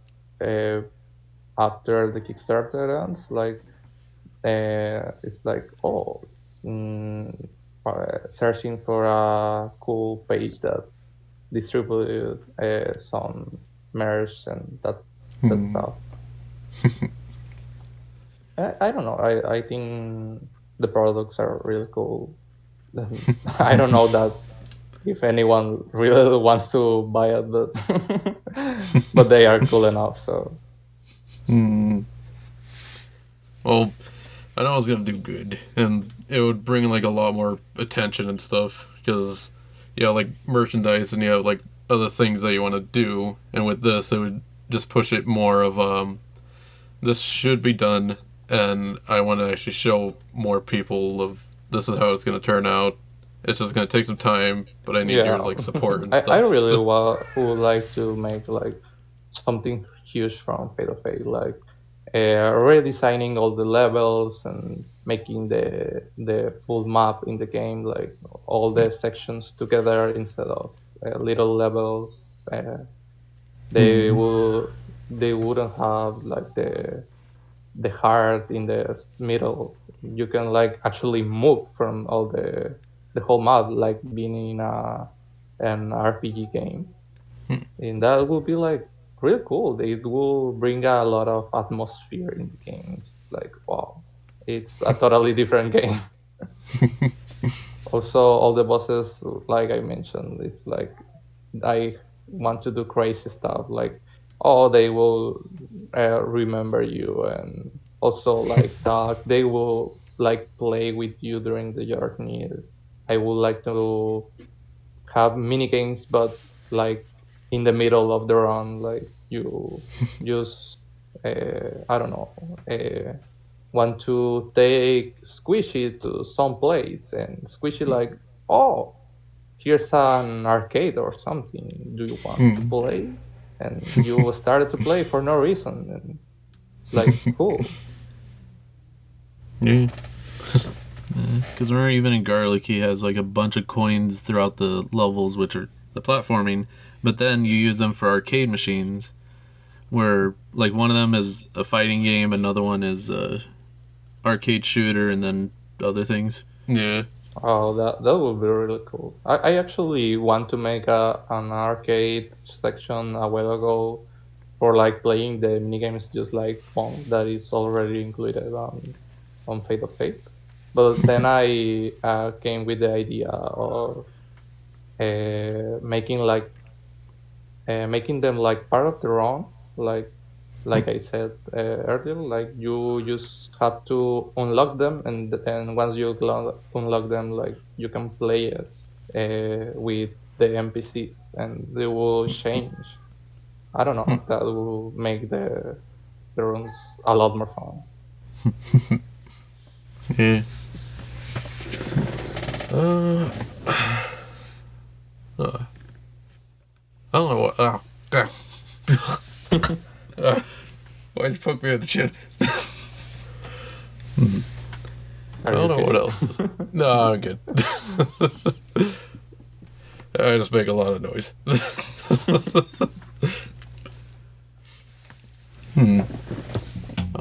uh, after the Kickstarter ends. Like it's like oh, mm, searching for a cool page that distribute some merch and that Hmm. stuff. I don't know. I think the products are really cool. I don't know that if anyone really wants to buy it, but but they are cool enough. So Hmm. Well, I know I was gonna do good, and it would bring like a lot more attention and stuff because you have like merchandise and you have like other things that you want to do, and with this, it would just push it more of this should be done, and I want to actually show more people of this is how it's gonna turn out. It's just gonna take some time, but I need your yeah, like support and I stuff. really would like to make like something huge from Fate of Fate, like redesigning all the levels and making the full map in the game, like all the sections together instead of little levels. They Hmm. will they wouldn't have like the heart in the middle. You can like actually move from all the whole map, like being in an RPG game, and that will be like really cool. It will bring a lot of atmosphere in the game. It's like wow, it's a totally different game. Also, all the bosses, like I mentioned, it's like I want to do crazy stuff. Like, oh, they will remember you, and also like talk. They will like play with you during the journey. I would like to have mini games, but like in the middle of the run, like you just I don't know. Want to take Squishy to some place and Squishy like, oh, here's an arcade or something. Do you want to Hmm. play? And you started to play for no reason, and it's like cool. Yeah. Because remember, even in Garlic, he has like a bunch of coins throughout the levels, which are the platforming. But then you use them for arcade machines, where like one of them is a fighting game, another one is a arcade shooter, and then other things. Yeah. Oh, that would be really cool. I actually want to make an arcade section a while ago for like playing the minigames just like one that is already included on Fate of Fate. But then I came with the idea of making like making them like part of their own, like like I said earlier, like you just have to unlock them, and once you unlock them, like you can play it with the NPCs, and they will change. I don't know. That will make the rooms a lot more fun. Yeah. Uh, I don't know what. Why'd you poke me in the chin? I don't know what else. No, I'm good. I just make a lot of noise. I don't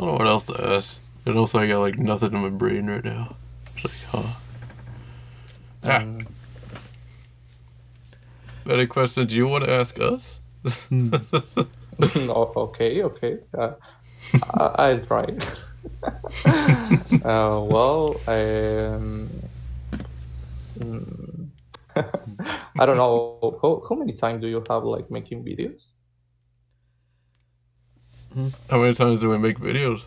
know what else to ask. And also, I got like nothing in my brain right now. It's like, Any questions you want to ask us? Okay. I'll try. Well, I don't know. How many times do you have like making videos? How many times do we make videos?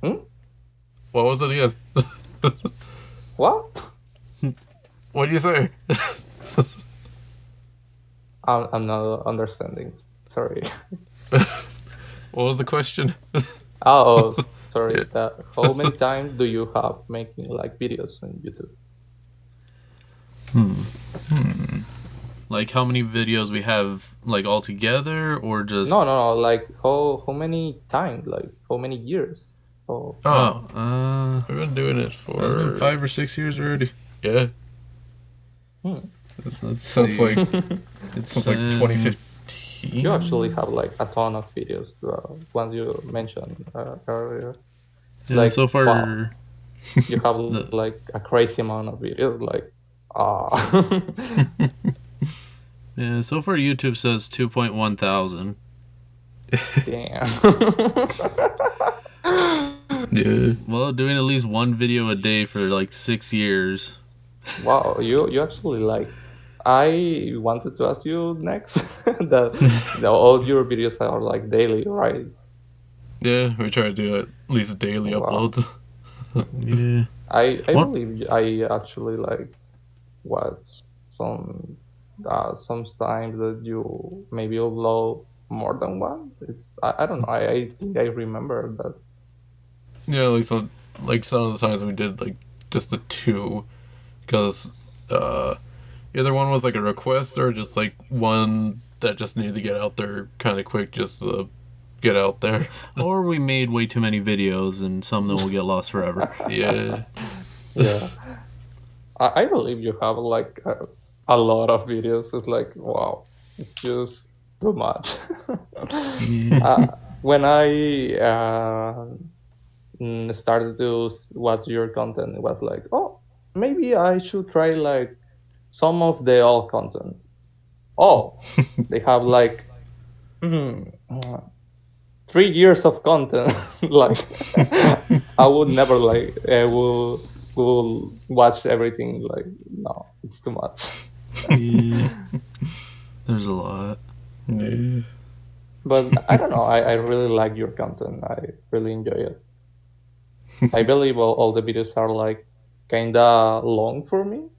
What was it again? What? What'd you say? I'm not understanding. Sorry. What was the question? Oh, sorry. Yeah. How many times do you have making like videos on YouTube? Like how many videos we have like all together, or just No. Like how many times? Like how many years? Oh, We've been doing it it's been for 5 or 6 years already. yeah. Let's Since see. like It's since like been- 2015. you actually have like a ton of videos. Ones you mentioned earlier. It's Yeah, like so far. wow, you have The- like a crazy amount of videos. Like Yeah, so far YouTube says 2.1 thousand. damn. Yeah. Well, doing at least one video a day for like 6 years. Wow, you actually like. I wanted to ask you next that all your videos are like daily, right? Yeah, we try to do at least daily Wow. uploads. Yeah. I What? believe I actually like watch sometimes that you maybe upload more than one. I don't know. I think I remember that. Yeah, like some of the times we did like just the two, because either one was like a request or just like one that just needed to get out there kind of quick, just to get out there. Or we made way too many videos and some of them will get lost forever. Yeah. Yeah, I believe you have like a lot of videos. It's like wow, it's just too much. When I started to watch your content, it was like, oh, maybe I should try like some of the old content. Oh, they have like 3 years of content. Like I would never like will watch everything. Like no, it's too much. Yeah. There's a lot. Yeah. But I don't know. I really like your content. I really enjoy it. I believe all the videos are like kinda long for me.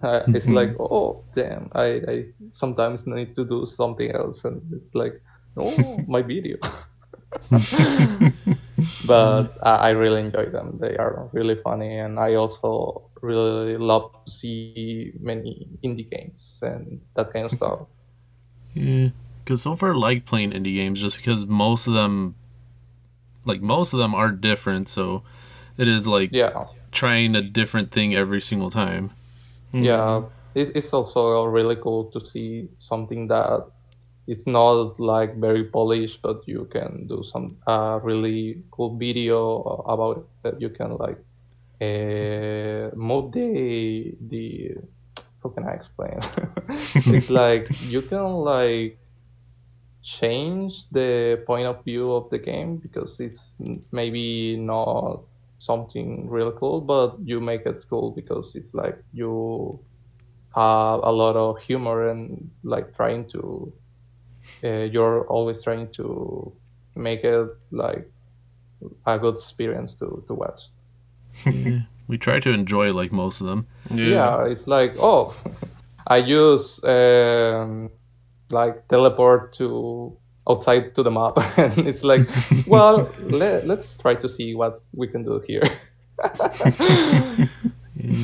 It's like, oh damn, I sometimes need to do something else, and it's like, oh my video. But I really enjoy them. They are really funny, and I also really love to see many indie games and that kind of stuff. Yeah. Because so far I like playing indie games just because most of them are different, so it is like Yeah, trying a different thing every single time. yeah. It's also really cool to see something that it's not like very polished, but you can do some really cool video about it. You can like move the how can I explain? It's like you can like change the point of view of the game because it's maybe not something real cool, but you make it cool because it's like you have a lot of humor and like trying to you're always trying to make it like a good experience to watch. Yeah. We try to enjoy like most of them. Yeah, it's like, oh, I use like teleport to outside to the map, and it's like, well, let's try to see what we can do here.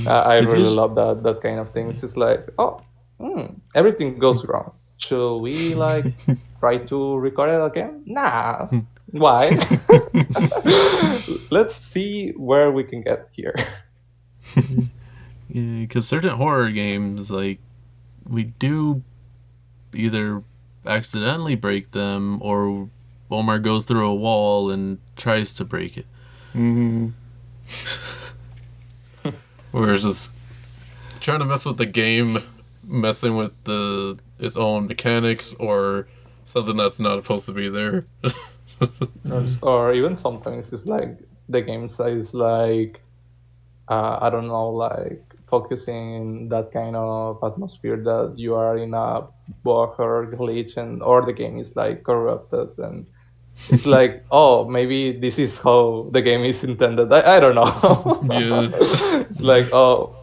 I 'Cause really us- love that kind of things. It's like, oh, everything goes wrong. Should we like try to record it again? Nah. Why? Let's see where we can get here. Yeah, because certain horror games, like, we do either accidentally break them or Omar goes through a wall and tries to break it. Or it's just trying to mess with the game, messing with its own mechanics, or something that's not supposed to be there. Or even sometimes it's like the game size like I don't know, like focusing in that kind of atmosphere that you are in a bug or glitch, and or the game is like corrupted, and it's like, oh, maybe this is how the game is intended. I don't know. Yeah. It's like, oh,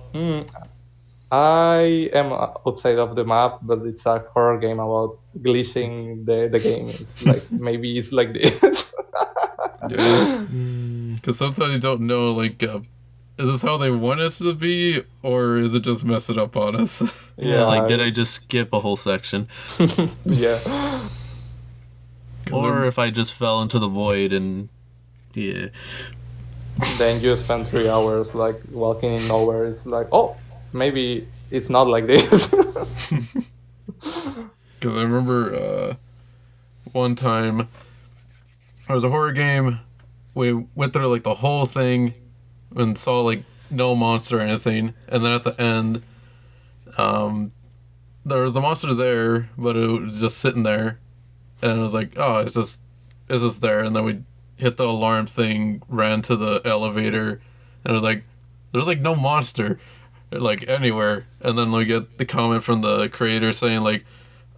I am outside of the map, but it's a horror game about glitching the game. It's like, maybe it's like this. Yeah. Because sometimes you don't know, like, is this how they want it to be, or is it just messing up on us? Yeah, like, did I just skip a whole section? Yeah. Or if I just fell into the void and, yeah. Then you spend 3 hours like walking in nowhere. It's like, oh, maybe it's not like this. Because I remember one time there was a horror game. We went through like the whole thing and saw like no monster or anything, and then at the end, there was a monster there, but it was just sitting there, and it was like, oh, it's just there, and then we hit the alarm thing, ran to the elevator, and it was like, there's like no monster like anywhere, and then we get the comment from the creator saying like,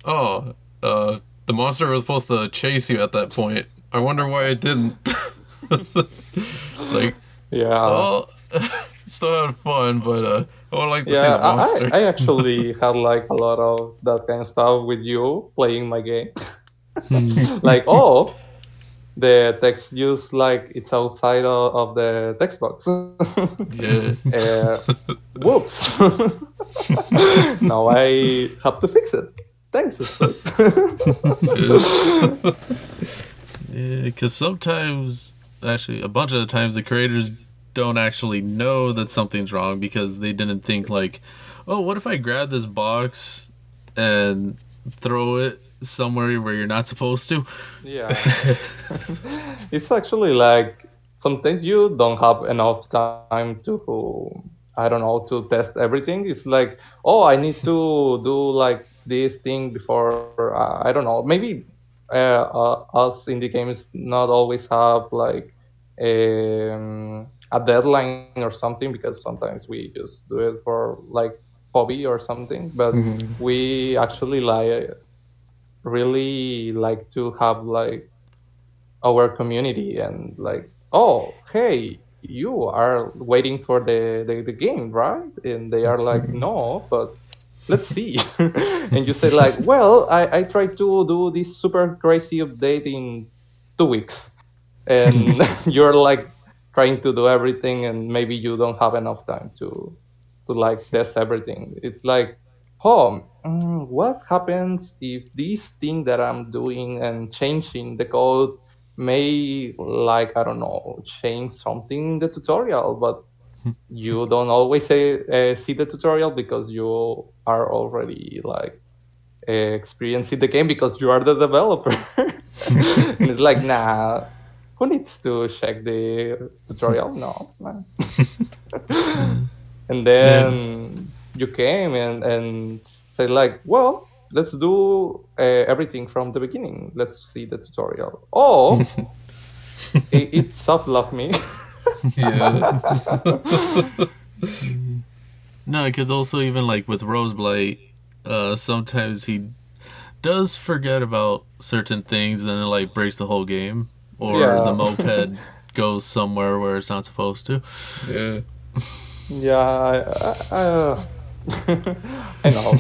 oh, the monster was supposed to chase you at that point. I wonder why it didn't. It's like, Yeah. oh, still had fun, but I would like to see Yeah, the monster. I actually had like a lot of that kind of stuff with you playing my game. Like, oh, the text used like it's outside of the text box. Yeah. Whoops. Now I have to fix it. Thanks, Spud. Yeah, because sometimes, actually, a bunch of the times, the creators don't actually know that something's wrong because they didn't think, like, oh, what if I grab this box and throw it somewhere where you're not supposed to? Yeah. It's actually like sometimes you don't have enough time to, I don't know, to test everything. It's like, oh, I need to do like this thing before, I don't know, maybe us indie games not always have like a deadline or something, because sometimes we just do it for like hobby or something, but we actually like really like to have like our community and like, oh, hey, you are waiting for the game, right? And they are like, no, but let's see. And you say like, well, I tried to do this super crazy update in 2 weeks, and you're like trying to do everything, and maybe you don't have enough time to like test everything. It's like, oh, what happens if this thing that I'm doing and changing the code may, like, I don't know, change something in the tutorial, but you don't always see the tutorial because you are already like experiencing the game because you are the developer. And it's like, nah, who needs to check the tutorial? No, man. And then you came and said like, well, let's do everything from the beginning. Let's see the tutorial. Oh, it soft locked me. Yeah. No, because also even like with Roseblight, sometimes he does forget about certain things, then it like breaks the whole game, or the Yeah. moped goes somewhere where it's not supposed to. Yeah. Yeah, I know.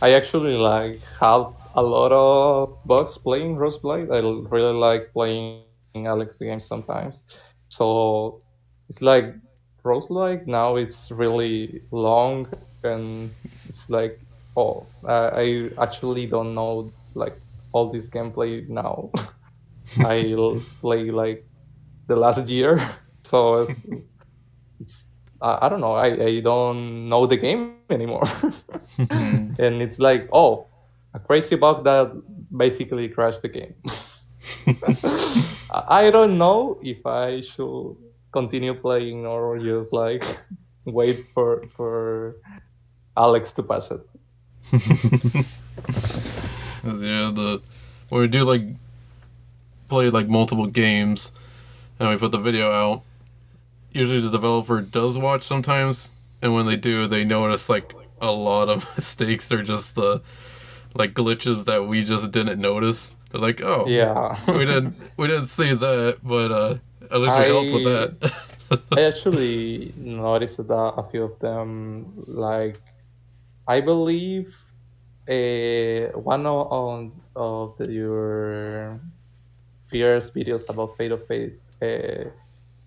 I actually like have a lot of bugs playing Roseblade. Really like playing Alex games sometimes. So it's like Roseblade now it's really long and it's like I actually don't know like all this gameplay now. I play like the last year, so it's I don't know. I don't know the game anymore. Hmm. And it's like, oh, a crazy bug that basically crashed the game. I don't know if I should continue playing or just like wait for Alex to pass it. 'Cause, yeah, the when we do like play like multiple games and we put the video out, usually the developer does watch sometimes, and when they do, they notice like a lot of mistakes or just the like glitches that we just didn't notice. They're like, oh, Yeah. we didn't see that, but at least we helped with I that. I actually noticed that a few of them, like I believe one your first videos about Fate of Fate,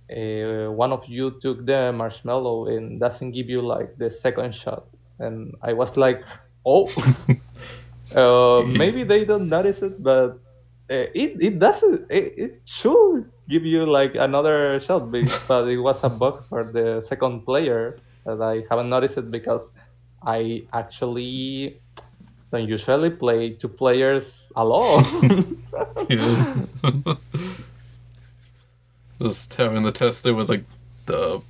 one of you took the marshmallow and doesn't give you like the second shot, and I was like, oh, maybe they don't notice it, but it doesn't. It should give you like another shot, but it was a bug for the second player that I haven't noticed it because I actually don't usually play two players alone. Yeah. Just having the test it with like the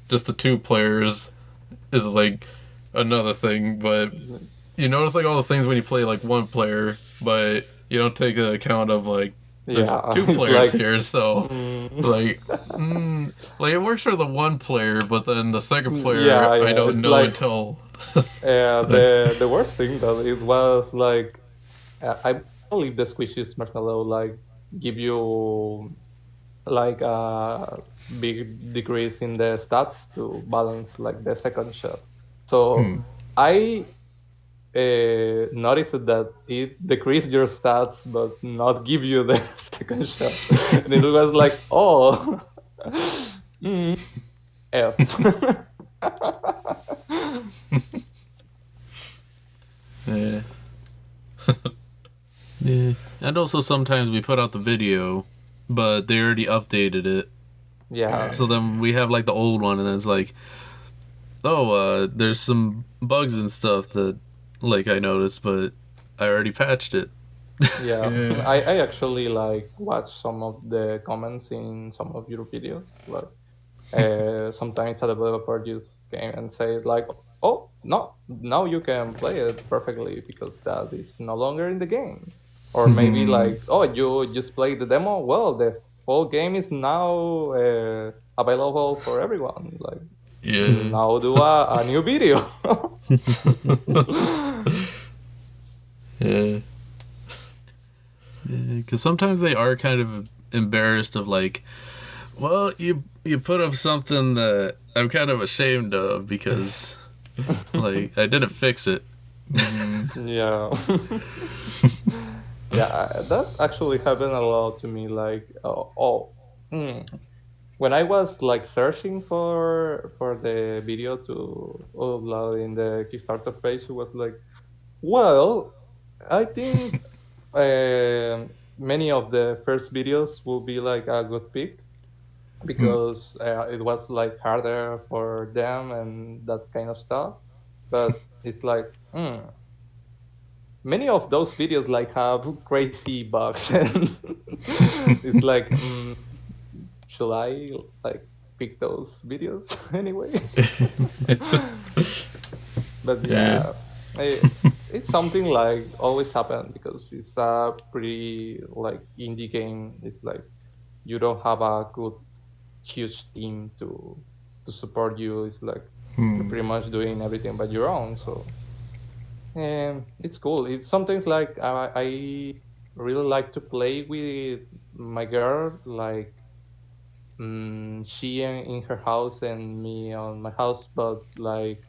just the two players is like another thing, but you notice like all the things when you play like one player, but you don't take into account of like there's Yeah, two it's players like, here, so mm, like it works for the one player, but then the second player yeah, I yeah. don't It's know like until like, the worst thing that it was like I believe the squishy marshmallow like give you like a big decrease in the stats to balance like the second shot. So hmm. I noticed that it decreased your stats but not give you the second shot, and it was like, oh, mm, F. Yeah. Yeah. And also sometimes we put out the video, but they already updated it. Yeah, So then we have like the old one, and then it's like, oh, there's some bugs and stuff that like I noticed, but I already patched it. yeah. Yeah. I actually like watch some of the comments in some of your videos. Like sometimes a developer just came and say like, oh no, now you can play it perfectly because that is no longer in the game. Or maybe Hmm. like, oh, you just played the demo. Well, the whole game is now available for everyone. Like Yeah. now do a new video. Yeah. Because sometimes they are kind of embarrassed of like, well, you put up something that I'm kind of ashamed of because like I didn't fix it. Yeah. Yeah, that actually happened a lot to me. Like, mm, when I was like searching for the video to upload in the Kickstarter page, it was like, well, I think many of the first videos will be like a good pick Hmm. because it was like harder for them and that kind of stuff. But it's like, many of those videos like have crazy bugs and it's like, should I like pick those videos anyway? But Yeah. yeah, it's something like always happen because it's a pretty like indie game. It's like you don't have a good huge team to support you. It's like you're Hmm. pretty much doing everything by your own. So It's cool. It's sometimes like I really like to play with my girl, like she in her house and me on my house, but like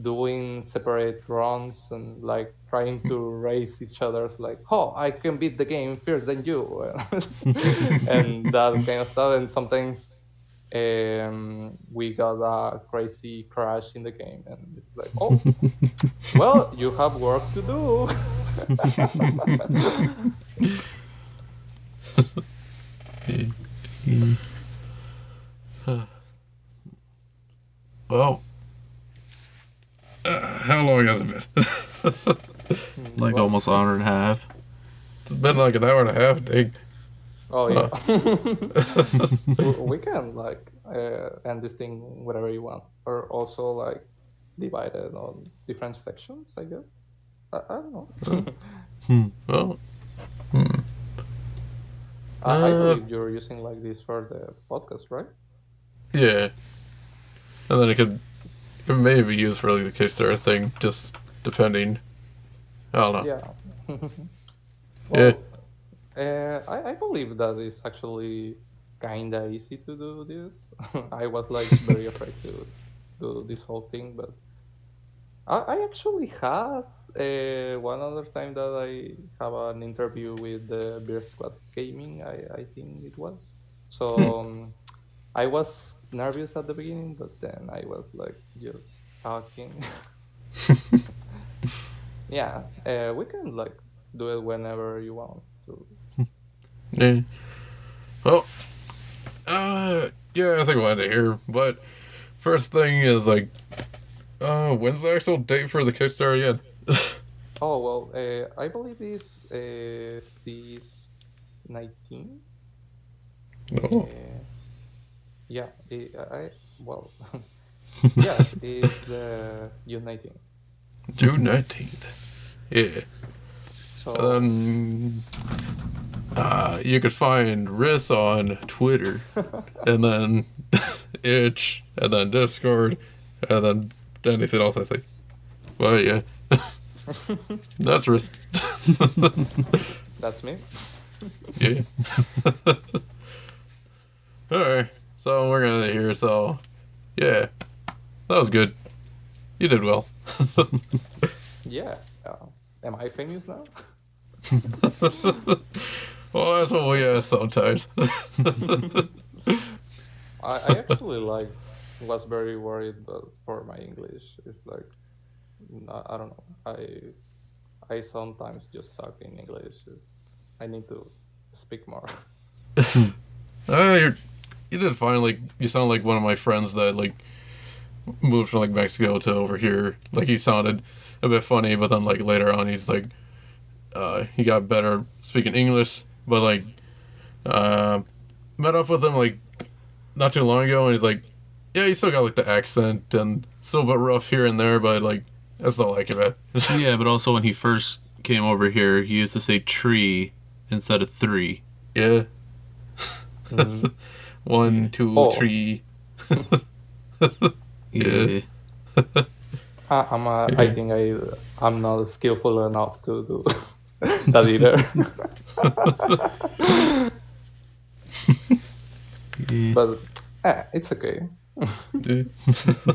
doing separate runs and like trying to race each other's like, oh, I can beat the game first than you, and that kind of stuff. And sometimes we got a crazy crash in the game, and it's like, oh, well, you have work to do. Well, how long has it been? Like Well, almost an hour and a half. It's been like an hour and a half, dang. oh yeah. We can like end this thing whatever you want, or also like divide it on different sections, I guess. I don't know. Well, I believe you're using like this for the podcast, right? yeah. And then it may be used for like the Kickstarter thing, just depending. I don't know. Yeah. Yeah. Well, I believe that it's actually kinda easy to do this. I was like very afraid to do this whole thing, but I actually had one other time that I have an interview with the Beer Squad Gaming. I think it was. So I was nervous at the beginning, but then I was like just talking. Yeah, we can like do it whenever you want to. Yeah. Well, yeah, I think we'll end it here. But first thing is like, when's the actual date for the Kickstarter again? Oh well, I believe this 19. No. Yeah, well, yeah, it's the June 19. June 19th. Yeah. So And then you could find Riss on Twitter, and then Itch, and then Discord, and then anything else I think. But yeah, that's Riss. that's me. Yeah. Alright, so we're gonna end it here, so yeah, that was good. You did well. Yeah. Am I famous now? Well, that's what we ask sometimes. I actually like was very worried, but for my English, it's like I don't know. I sometimes just suck in English. I need to speak more. You did fine. Like, you sound like one of my friends that like moved from like Mexico to over here. Like, he sounded a bit funny, but then like later on, he's like, he got better speaking English. But like, met up with him like not too long ago, and he's like, yeah, he still got like the accent and still a bit rough here and there, but like I still like it. Yeah, but also when he first came over here, he used to say tree instead of three. Yeah. Mm. 1, 2, Oh. 3. Yeah. I think I'm not skillful enough to do that either. But it's okay. Yeah.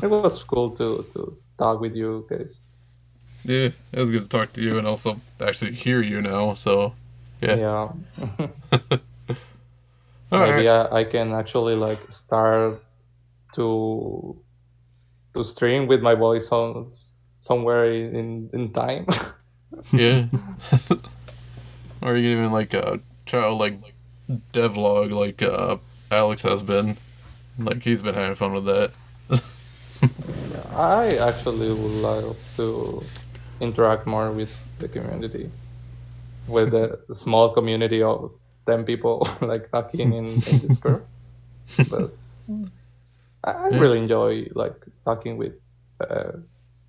It was cool to talk with you guys. Yeah, it was good to talk to you and also actually hear you now. So, yeah. Yeah. All Maybe right. I can actually like start to stream with my voice on somewhere in time. Yeah. Or you can even like try out like devlog like Alex has been. Like, he's been having fun with that. I actually would like to interact more with the community, with the small community of 10 people like talking in Discord. But I Yeah. really enjoy like talking with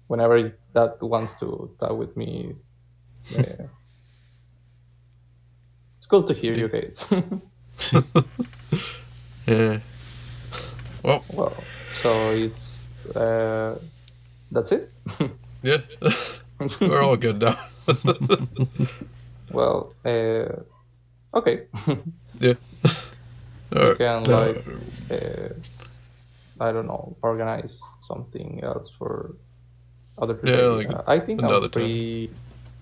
whenever that wants to talk with me. It's cool to hear you guys. Yeah. Well, Well, so it's that's it. yeah. We're all good now. Well, okay. Yeah. You can like, I don't know, organize something else for other people. Yeah, like I think another I'm free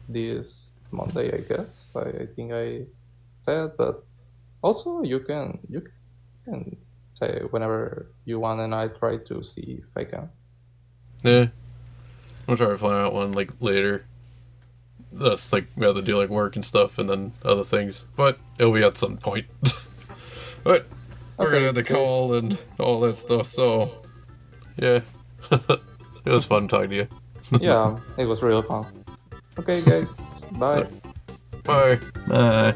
this Monday. I guess. I think I said, but also you can say whenever you want, and I try to see if I can. Yeah. I'll try to find out one like later. That's like we have to do like work and stuff and then other things. But it'll be at some point. But we're Okay, gonna have the guys. call and all that stuff, so yeah. It was fun talking to you. Yeah, it was real fun. Okay, guys. Bye. Bye. Bye.